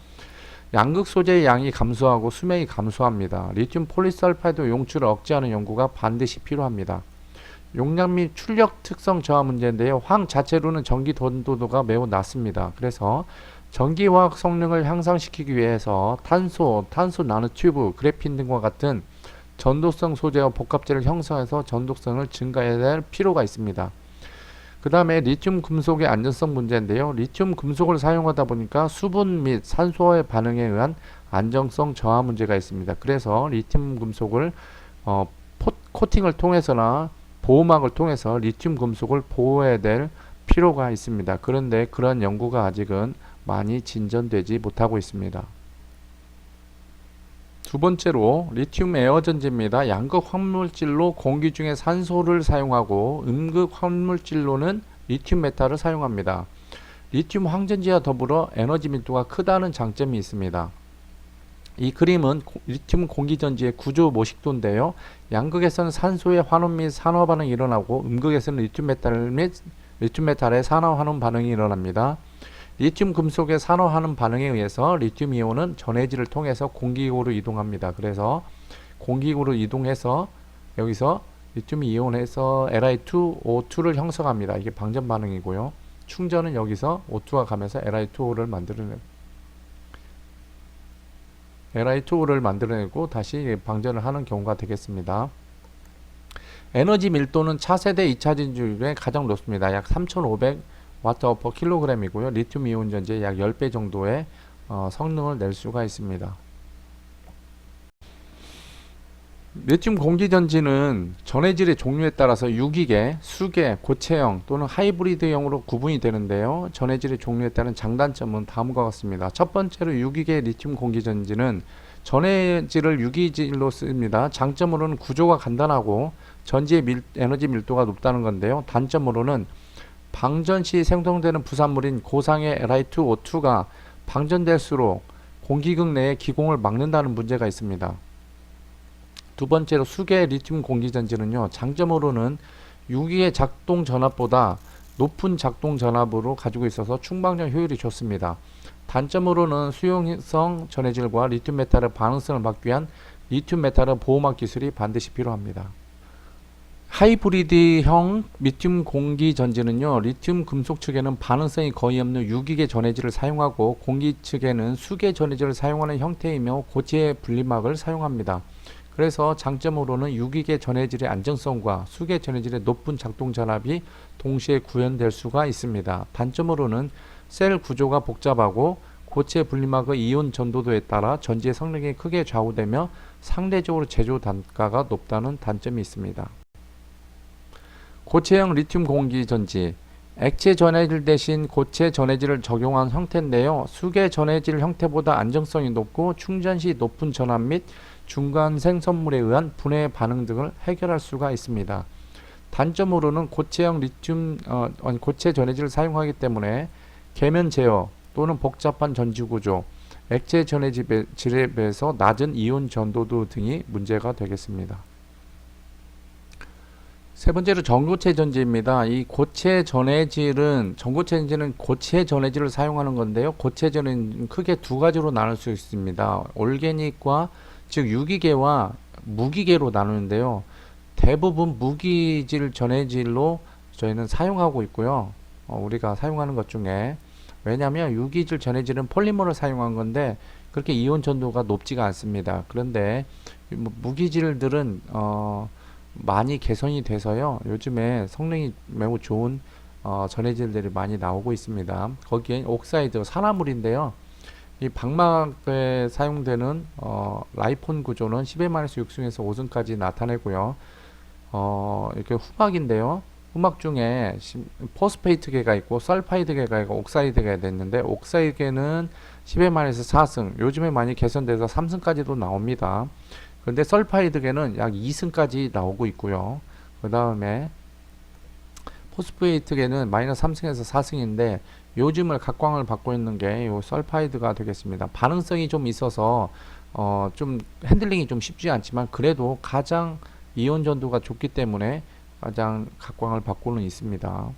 양극 소재의 양이 감소하고 수명이 감소합니다. 리튬 폴리설파이드 용출을 억제하는 연구가 반드시 필요합니다. 용량 및 출력 특성 저하 문제인데요. 황 자체로는 전기 전도도가 매우 낮습니다. 그래서 전기화학 성능을 향상시키기 위해서 탄소 나노튜브, 그래핀 등과 같은 전도성 소재와 복합재를 형성해서 전도성을 증가해야 할 필요가 있습니다. 그 다음에 리튬 금속의 안전성 문제인데요. 리튬 금속을 사용하다 보니까 수분 및 산소의 반응에 의한 안정성 저하 문제가 있습니다. 그래서 리튬 금속을 코팅을 통해서나 보호막을 통해서 리튬 금속을 보호해야 될 필요가 있습니다. 그런데 그런 연구가 아직은 많이 진전되지 못하고 있습니다. 두 번째로 리튬 에어 전지입니다. 양극 황물질로 공기 중에 산소를 사용하고 음극 황물질로는 리튬 메탈을 사용합니다. 리튬 황전지와 더불어 에너지 밀도가 크다는 장점이 있습니다. 이 그림은 리튬 공기전지의 구조 모식도인데요. 양극에서는 산소의 환원 및 산화 반응이 일어나고 음극에서는 리튬 메탈의 산화 환원 반응이 일어납니다. 리튬 금속의 산화하는 반응에 의해서 리튬 이온은 전해질을 통해서 공기구로 이동합니다. 그래서 공기구로 이동해서 여기서 리튬 이온에서 Li2O2를 형성합니다. 이게 방전 반응이고요. 충전은 여기서 O2가 가면서 Li2O를 만들어내고 다시 방전을 하는 경우가 되겠습니다. 에너지 밀도는 차세대 2차 전지 중에 가장 높습니다. 약 3500Wh/kg 이고요. 리튬 이온 전지의 약 10배 정도의 성능을 낼 수가 있습니다. 리튬 공기전지는 전해질의 종류에 따라서 유기계, 수계, 고체형 또는 하이브리드형으로 구분이 되는데요. 전해질의 종류에 따른 장단점은 다음과 같습니다. 첫 번째로 유기계 리튬 공기전지는 전해질을 유기질로 씁니다. 장점으로는 구조가 간단하고 전지의 에너지 밀도가 높다는 건데요. 단점으로는 방전 시 생성되는 부산물인 고상의 Li2O2가 방전될수록 공기극 내의 기공을 막는다는 문제가 있습니다. 두 번째로 수계 리튬 공기전지는요, 장점으로는 유기의 작동 전압보다 높은 작동 전압으로 가지고 있어서 충방전 효율이 좋습니다. 단점으로는 수용성 전해질과 리튬 메탈의 반응성을 막기 위한 리튬 메탈의 보호막 기술이 반드시 필요합니다. 하이브리드형 리튬 공기 전지는요, 리튬 금속 측에는 반응성이 거의 없는 유기계 전해질을 사용하고 공기 측에는 수계 전해질을 사용하는 형태이며 고체 분리막을 사용합니다. 그래서 장점으로는 유기계 전해질의 안정성과 수계 전해질의 높은 작동 전압이 동시에 구현될 수가 있습니다. 단점으로는 셀 구조가 복잡하고 고체 분리막의 이온 전도도에 따라 전지의 성능이 크게 좌우되며 상대적으로 제조 단가가 높다는 단점이 있습니다. 고체형 리튬 공기 전지, 액체 전해질 대신 고체 전해질을 적용한 형태인데요. 수계 전해질 형태보다 안정성이 높고 충전 시 높은 전압 및 중간 생성물에 의한 분해 반응 등을 해결할 수가 있습니다. 단점으로는 고체형 고체 전해질을 사용하기 때문에 계면 제어 또는 복잡한 전지 구조, 액체 전해질에 비해서 낮은 이온 전도도 등이 문제가 되겠습니다. 세 번째로 전고체 전지입니다. 이 고체 전해질은 고체 전해질을 사용하는 건데요. 고체 전해질은 크게 두 가지로 나눌 수 있습니다. 올게닉과 즉 유기계와 무기계로 나누는데요. 대부분 무기질 전해질로 저희는 사용하고 있고요. 우리가 사용하는 것 중에. 왜냐하면 유기질 전해질은 폴리머를 사용한 건데 그렇게 이온 전도가 높지가 않습니다. 그런데 무기질들은 많이 개선이 돼서요. 요즘에 성능이 매우 좋은 전해질들이 많이 나오고 있습니다. 거기에 옥사이드, 산화물인데요. 이 방막에 사용되는 라이폰 구조는 10-6승에서 5승까지 나타내고요. 이렇게 후막인데요. 후막 중에 포스페이트계가 있고 설파이드계가 있고 옥사이드계가 됐는데 옥사이드계는 10에서 4승, 요즘에 많이 개선돼서 3승까지도 나옵니다. 그런데 설파이드계는 약 2승까지 나오고 있고요. 그 다음에 포스페이트계는 마이너스 3승에서 4승인데 요즘을 각광을 받고 있는 게 요 설파이드가 되겠습니다. 반응성이 좀 있어서 좀 핸들링이 좀 쉽지 않지만 그래도 가장 이온 전도가 좋기 때문에 가장 각광을 받고는 있습니다.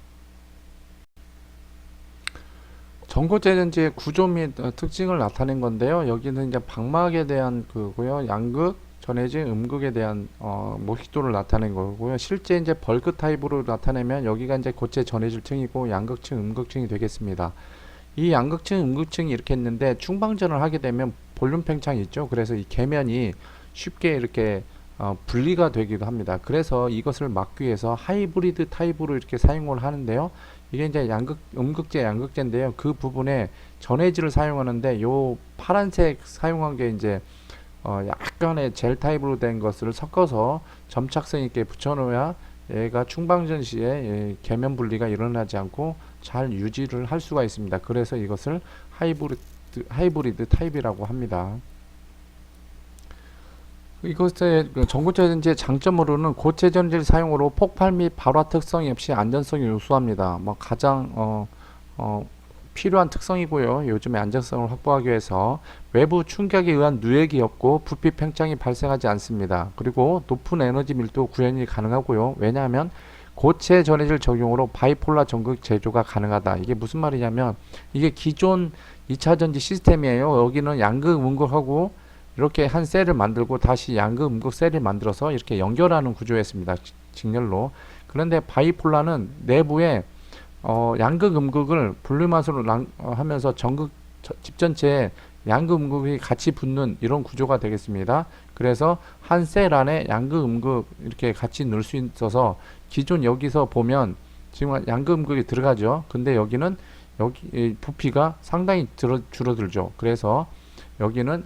전고체전지의 구조 및 특징을 나타낸 건데요. 여기는 이제 방막에 대한 그고요. 양극, 전해질, 음극에 대한 모식도를 나타낸 거고요. 실제 이제 벌크 타입으로 나타내면 여기가 이제 고체 전해질층이고 양극층, 음극층이 되겠습니다. 이 양극층, 음극층이 이렇게 있는데 충방전을 하게 되면 볼륨 팽창이 있죠. 그래서 이 계면이 쉽게 이렇게 분리가 되기도 합니다. 그래서 이것을 막기 위해서 하이브리드 타입으로 이렇게 사용을 하는데요. 이게 이제 음극재, 양극재인데요. 그 부분에 전해질을 사용하는데 요 파란색 사용한 게 이제 약간의 젤 타입으로 된 것을 섞어서 점착성 있게 붙여놓아야 얘가 충방전 시에 계면 분리가 일어나지 않고 잘 유지를 할 수가 있습니다. 그래서 이것을 하이브리드 타입이라고 합니다. 이것의 전고체 전지의 장점으로는 고체 전지를 사용으로 폭발 및 발화 특성이 없이 안전성이 우수합니다. 뭐 가장 필요한 특성이고요. 요즘에 안정성을 확보하기 위해서 외부 충격에 의한 누액이 없고 부피 팽창이 발생하지 않습니다. 그리고 높은 에너지 밀도 구현이 가능하고요. 왜냐하면 고체 전해질 적용으로 바이폴라 전극 제조가 가능하다. 이게 무슨 말이냐면 이게 기존 2차 전지 시스템이에요. 여기는 양극, 음극하고 이렇게 한 셀을 만들고 다시 양극, 음극 셀을 만들어서 이렇게 연결하는 구조였습니다. 직렬로. 그런데 바이폴라는 내부에 양극, 음극을 분리마스로 하면서 전극 집전체에 양극, 음극이 같이 붙는 이런 구조가 되겠습니다. 그래서 한 셀 안에 양극, 음극 이렇게 같이 넣을 수 있어서 기존 여기서 보면 지금 양극, 음극이 들어가죠. 근데 여기는 여기 부피가 상당히 줄어들죠. 그래서 여기는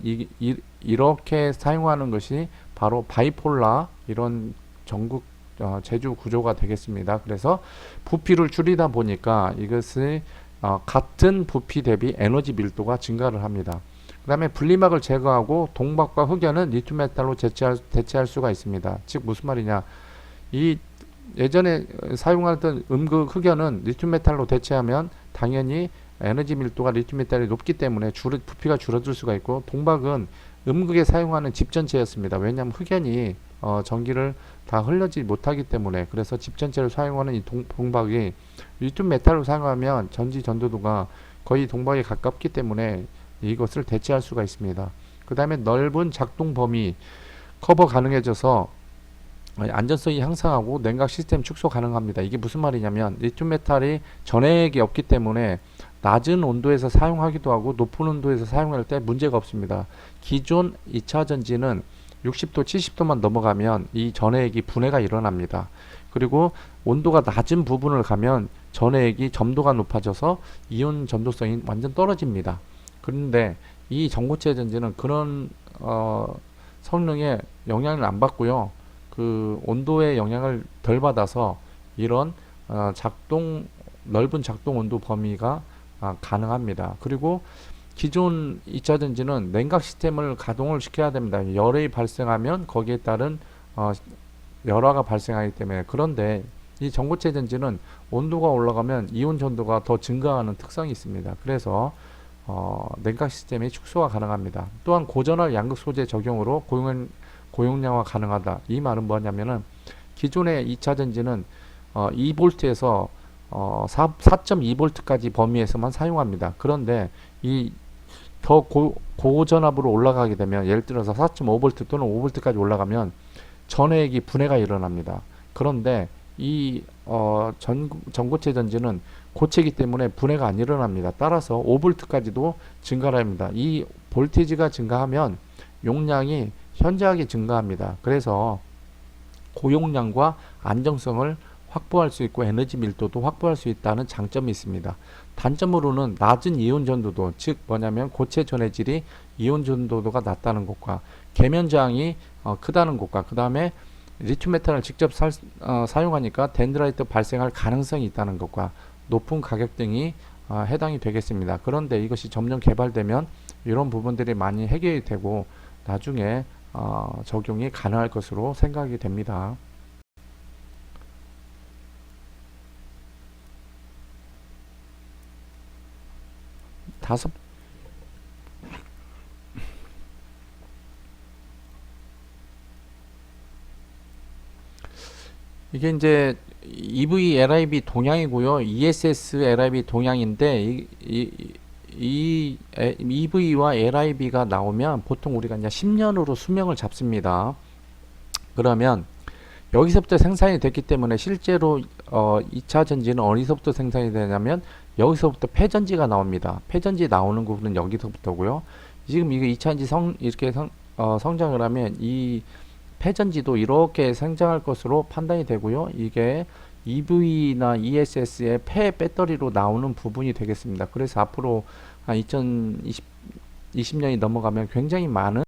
이렇게 사용하는 것이 바로 바이폴라 이런 전극 제조 구조가 되겠습니다. 그래서 부피를 줄이다 보니까 이것이 같은 부피 대비 에너지 밀도가 증가를 합니다. 그 다음에 분리막을 제거하고 동박과 흑연은 리튬메탈로 대체할 수가 있습니다. 즉 무슨 말이냐, 이 예전에 사용하던 음극 흑연은 리튬메탈로 대체하면 당연히 에너지 밀도가 리튬메탈이 높기 때문에 부피가 줄어들 수가 있고, 동박은 음극에 사용하는 집전체였습니다. 왜냐하면 흑연이 전기를 다 흘려지 못하기 때문에. 그래서 집전체를 사용하는 이 동박이 리튬메탈로 사용하면 전지 전도도가 거의 동박에 가깝기 때문에 이것을 대체할 수가 있습니다. 그 다음에 넓은 작동 범위 커버 가능해져서 안전성이 향상하고 냉각 시스템 축소 가능합니다. 이게 무슨 말이냐면 리튬메탈이 전해액이 없기 때문에 낮은 온도에서 사용하기도 하고 높은 온도에서 사용할 때 문제가 없습니다. 기존 2차 전지는 60도, 70도만 넘어가면 이 전해액이 분해가 일어납니다. 그리고 온도가 낮은 부분을 가면 전해액이 점도가 높아져서 이온 전도성이 완전 떨어집니다. 그런데 이 전고체 전지는 그런 성능에 영향을 안 받고요. 그 온도의 영향을 덜 받아서 이런 넓은 작동 온도 범위가 가능합니다. 그리고 기존 2차 전지는 냉각 시스템을 가동을 시켜야 됩니다. 열이 발생하면 거기에 따른 열화가 발생하기 때문에. 그런데 이 전고체 전지는 온도가 올라가면 이온 전도가 더 증가하는 특성이 있습니다. 그래서 냉각 시스템의 축소가 가능합니다. 또한 고전압 양극 소재 적용으로 고용량화 가능하다. 이 말은 뭐냐면은 기존의 2차 전지는 2V에서 4.2V까지 범위에서만 사용합니다. 그런데 이 더 고전압으로 올라가게 되면, 예를 들어서 4.5V 또는 5V까지 올라가면 전해액이 분해가 일어납니다. 그런데 이 전고체 전지는 고체이기 때문에 분해가 안 일어납니다. 따라서 5V까지도 증가를 합니다. 이 볼티지가 증가하면 용량이 현저하게 증가합니다. 그래서 고용량과 안정성을 확보할 수 있고 에너지 밀도도 확보할 수 있다는 장점이 있습니다. 단점으로는 낮은 이온 전도도, 즉 뭐냐면 고체 전해질이 이온 전도도가 낮다는 것과 계면 저항이 크다는 것과 그 다음에 리튬 메탄을 직접 사용하니까 덴드라이트 발생할 가능성이 있다는 것과 높은 가격 등이 해당이 되겠습니다. 그런데 이것이 점점 개발되면 이런 부분들이 많이 해결이 되고 나중에 적용이 가능할 것으로 생각이 됩니다. 다섯 이게 이제 EV LIB 동향이고요. ESS LIB 동향인데 EV와 LIB가 나오면 보통 우리가 이제 10년으로 수명을 잡습니다. 그러면 여기서부터 생산이 됐기 때문에 실제로 2차 전지는 어디서부터 생산이 되냐면 여기서부터 폐전지가 나옵니다. 폐전지 나오는 부분은 여기서부터고요. 지금 이게 2차 전지 이렇게 성장을 하면 이 폐전지도 이렇게 성장할 것으로 판단이 되고요. 이게 EV나 ESS의 폐 배터리로 나오는 부분이 되겠습니다. 그래서 앞으로 한 20년이 넘어가면 굉장히 많은,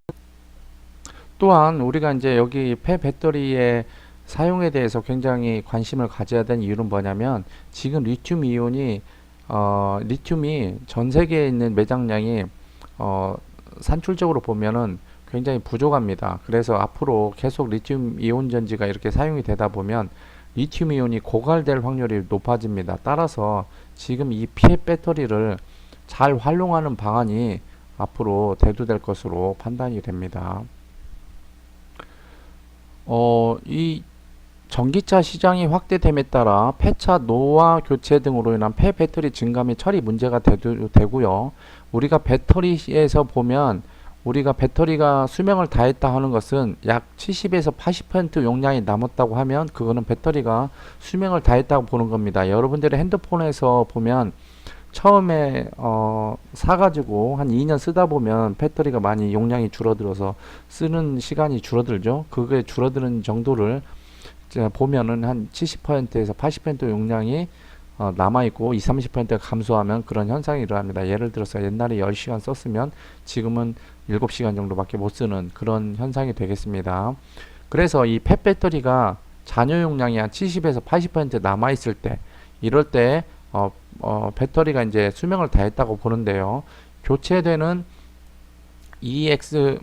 또한 우리가 이제 여기 폐 배터리의 사용에 대해서 굉장히 관심을 가져야 되는 이유는 뭐냐면 지금 리튬이 전 세계에 있는 매장량이 산출적으로 보면은 굉장히 부족합니다. 그래서 앞으로 계속 리튬 이온 전지가 이렇게 사용이 되다 보면 리튬 이온이 고갈될 확률이 높아집니다. 따라서 지금 이 폐 배터리를 잘 활용하는 방안이 앞으로 대두될 것으로 판단이 됩니다. 이 전기차 시장이 확대됨에 따라 폐차 노화 교체 등으로 인한 폐 배터리 증가 및 처리 문제가 되고요. 우리가 배터리에서 보면 우리가 배터리가 수명을 다했다 하는 것은 약 70에서 80% 용량이 남았다고 하면 그거는 배터리가 수명을 다했다고 보는 겁니다. 여러분들의 핸드폰에서 보면 처음에 사가지고 한 2년 쓰다 보면 배터리가 많이 용량이 줄어들어서 쓰는 시간이 줄어들죠. 그게 줄어드는 정도를 보면은 한 70%에서 80% 용량이 남아있고 20-30%가 감소하면 그런 현상이 일어납니다. 예를 들어서 옛날에 10시간 썼으면 지금은 7시간 정도밖에 못 쓰는 그런 현상이 되겠습니다. 그래서 이 펫 배터리가 잔여 용량이 한 70에서 80% 남아있을 때, 이럴 때 배터리가 이제 수명을 다했다고 보는데요. 교체되는 EX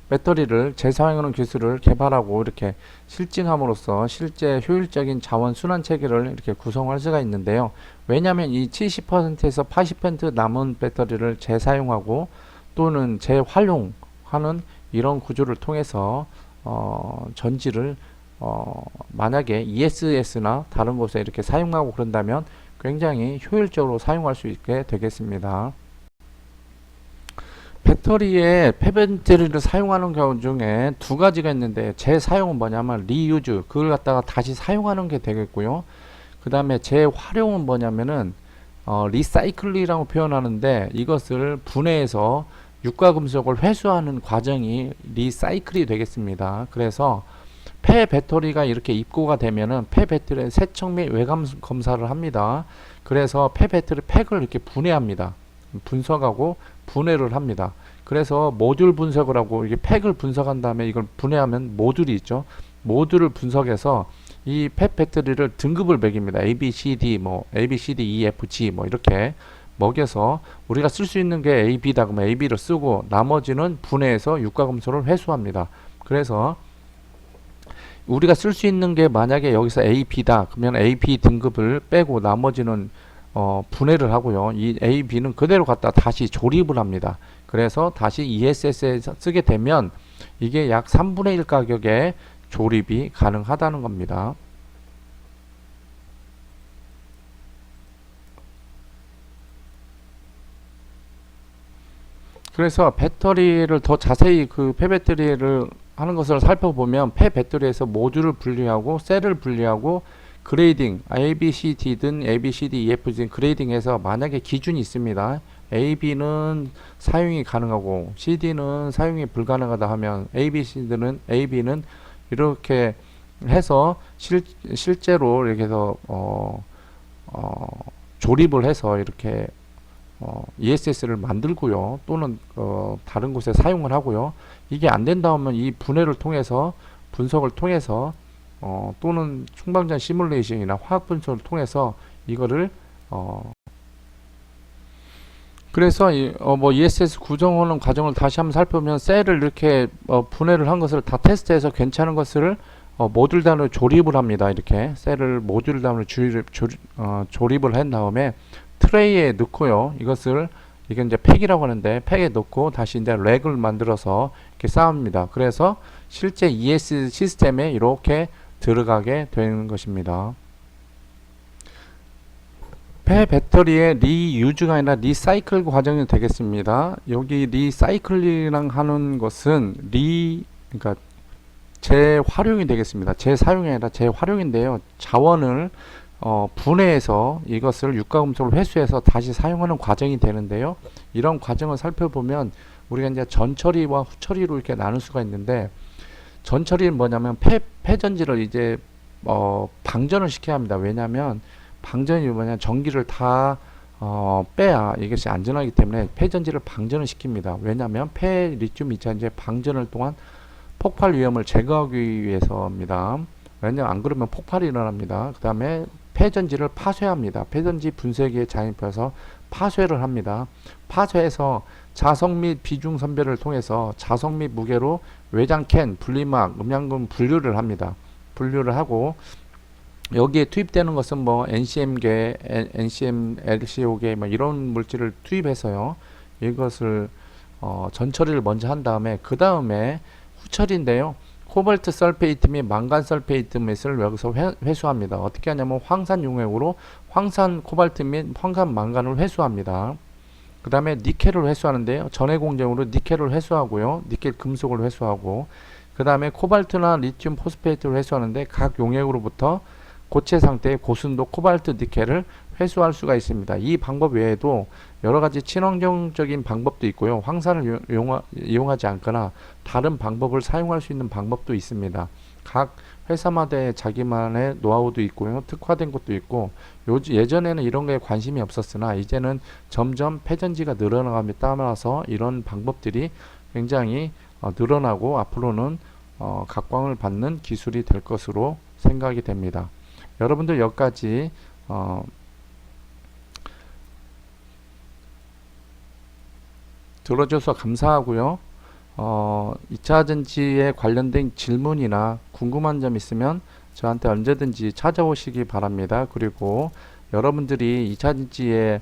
배터리를 재사용하는 기술을 개발하고 이렇게 실증함으로써 실제 효율적인 자원 순환 체계를 이렇게 구성할 수가 있는데요. 왜냐하면 이 70%에서 80% 남은 배터리를 재사용하고 또는 재활용하는 이런 구조를 통해서 전지를 만약에 ESS나 다른 곳에 이렇게 사용하고 그런다면 굉장히 효율적으로 사용할 수 있게 되겠습니다. 배터리에 폐배터리를 사용하는 경우 중에 두 가지가 있는데, 재사용은 뭐냐면 리유즈, 그걸 갖다가 다시 사용하는 게 되겠고요. 그 다음에 재활용은 뭐냐면은 리사이클이라고 표현하는데, 이것을 분해해서 유가금속을 회수하는 과정이 리사이클이 되겠습니다. 그래서 폐 배터리가 이렇게 입고가 되면은 폐 배터리의 세척 및 외관 검사를 합니다. 그래서 폐 배터리 팩을 이렇게 분해합니다. 분석하고 분해를 합니다. 그래서 모듈 분석을 하고 이게 팩을 분석한 다음에 이걸 분해하면 모듈이 있죠. 모듈을 분석해서 이 펫 배터리를 등급을 매깁니다. A, B, C, D, A, B, C, D, E, F, G 이렇게 먹여서 우리가 쓸 수 있는 게 A, B다 그러면 A, B를 쓰고 나머지는 분해해서 유가금속을 회수합니다. 그래서 우리가 쓸 수 있는 게 만약에 여기서 A, B다 그러면 A, B 등급을 빼고 나머지는 분해를 하고요. 이 A, B는 그대로 갖다 다시 조립을 합니다. 그래서 다시 ESS에 쓰게 되면 이게 약 3분의 1 가격에 조립이 가능하다는 겁니다. 그래서 배터리를 더 자세히 그 폐배터리를 하는 것을 살펴보면 폐배터리에서 모듈을 분리하고 셀을 분리하고 그레이딩 A, B, C, D든 A, B, C, D, E, F, G든 그레이딩해서 만약에 기준이 있습니다. A, B는 사용이 가능하고 C, D는 사용이 불가능하다 하면 A, B, C들은 A, B는 이렇게 해서 실제로 이렇게 해서 조립을 해서 이렇게 ESS를 만들고요. 또는 다른 곳에 사용을 하고요. 이게 안 된다 하면 이 분해를 통해서 분석을 통해서 또는 충방전 시뮬레이션이나 화학 분석을 통해서 이거를 그래서 뭐 ESS 구성하는 과정을 다시 한번 살펴보면 셀을 이렇게 분해를 한 것을 다 테스트해서 괜찮은 것을 모듈 단위로 조립을 합니다. 이렇게 셀을 모듈 단위로 조립을 한 다음에 트레이에 넣고요. 이게 이제 팩이라고 하는데 팩에 넣고 다시 이제 렉을 만들어서 이렇게 쌓습니다. 그래서 실제 ES 시스템에 이렇게 들어가게 되는 것입니다. 폐 배터리의 리유즈가 아니라 리사이클 과정이 되겠습니다. 여기 리사이클이랑 하는 것은 그러니까 재활용이 되겠습니다. 재사용이 아니라 재활용인데요. 자원을 분해해서 이것을 유가금속을 회수해서 다시 사용하는 과정이 되는데요. 이런 과정을 살펴보면 우리가 이제 전처리와 후처리로 이렇게 나눌 수가 있는데, 전처리는 뭐냐면 폐전지를 이제 방전을 시켜야 합니다. 왜냐하면 방전이 뭐냐, 전기를 다 빼야 이것이 안전하기 때문에 폐전지를 방전을 시킵니다. 왜냐하면 폐 리튬 이차전지의 방전을 통한 폭발 위험을 제거하기 위해서입니다. 왜냐하면 안 그러면 폭발이 일어납니다. 그 다음에 폐전지를 파쇄합니다. 폐전지 분쇄기에 잠입해서 파쇄를 합니다. 파쇄해서 자석 및 비중 선별을 통해서 자석 및 무게로 외장캔, 분리막, 음양금 분류를 합니다. 분류를 하고 여기에 투입되는 것은 뭐 NCM계, NCM, LCO계 뭐 이런 물질을 투입해서요. 이것을 전처리를 먼저 한 다음에 그 다음에 후처리인데요. 코발트 설페이트 및 망간 설페이트 및을 여기서 회수합니다. 어떻게 하냐면 황산 용액으로 황산 코발트 및 황산 망간을 회수합니다. 그 다음에 니켈을 회수하는데요. 전해 공정으로 니켈을 회수하고요. 니켈 금속을 회수하고, 그 다음에 코발트나 리튬 포스페이트를 회수하는데 각 용액으로부터 고체 상태의 고순도 코발트 니켈을 회수할 수가 있습니다. 이 방법 외에도 여러 가지 친환경적인 방법도 있고요. 황산을 이용하지 않거나 다른 방법을 사용할 수 있는 방법도 있습니다. 각 회사마다 자기만의 노하우도 있고요. 특화된 것도 있고, 예전에는 이런 거에 관심이 없었으나 이제는 점점 폐전지가 늘어나감에 따라서 이런 방법들이 굉장히 늘어나고 앞으로는 각광을 받는 기술이 될 것으로 생각이 됩니다. 여러분들 여기까지 들어줘서 감사하고요. 2차전지에 관련된 질문이나 궁금한 점 있으면 저한테 언제든지 찾아오시기 바랍니다. 그리고 여러분들이 2차전지에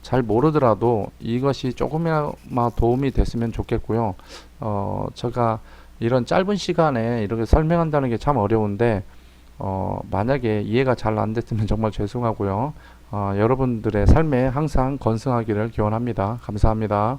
잘 모르더라도 이것이 조금이나마 도움이 됐으면 좋겠고요. 제가 이런 짧은 시간에 이렇게 설명한다는 게 참 어려운데 만약에 이해가 잘 안 됐으면 정말 죄송하고요. 여러분들의 삶에 항상 건승하기를 기원합니다. 감사합니다.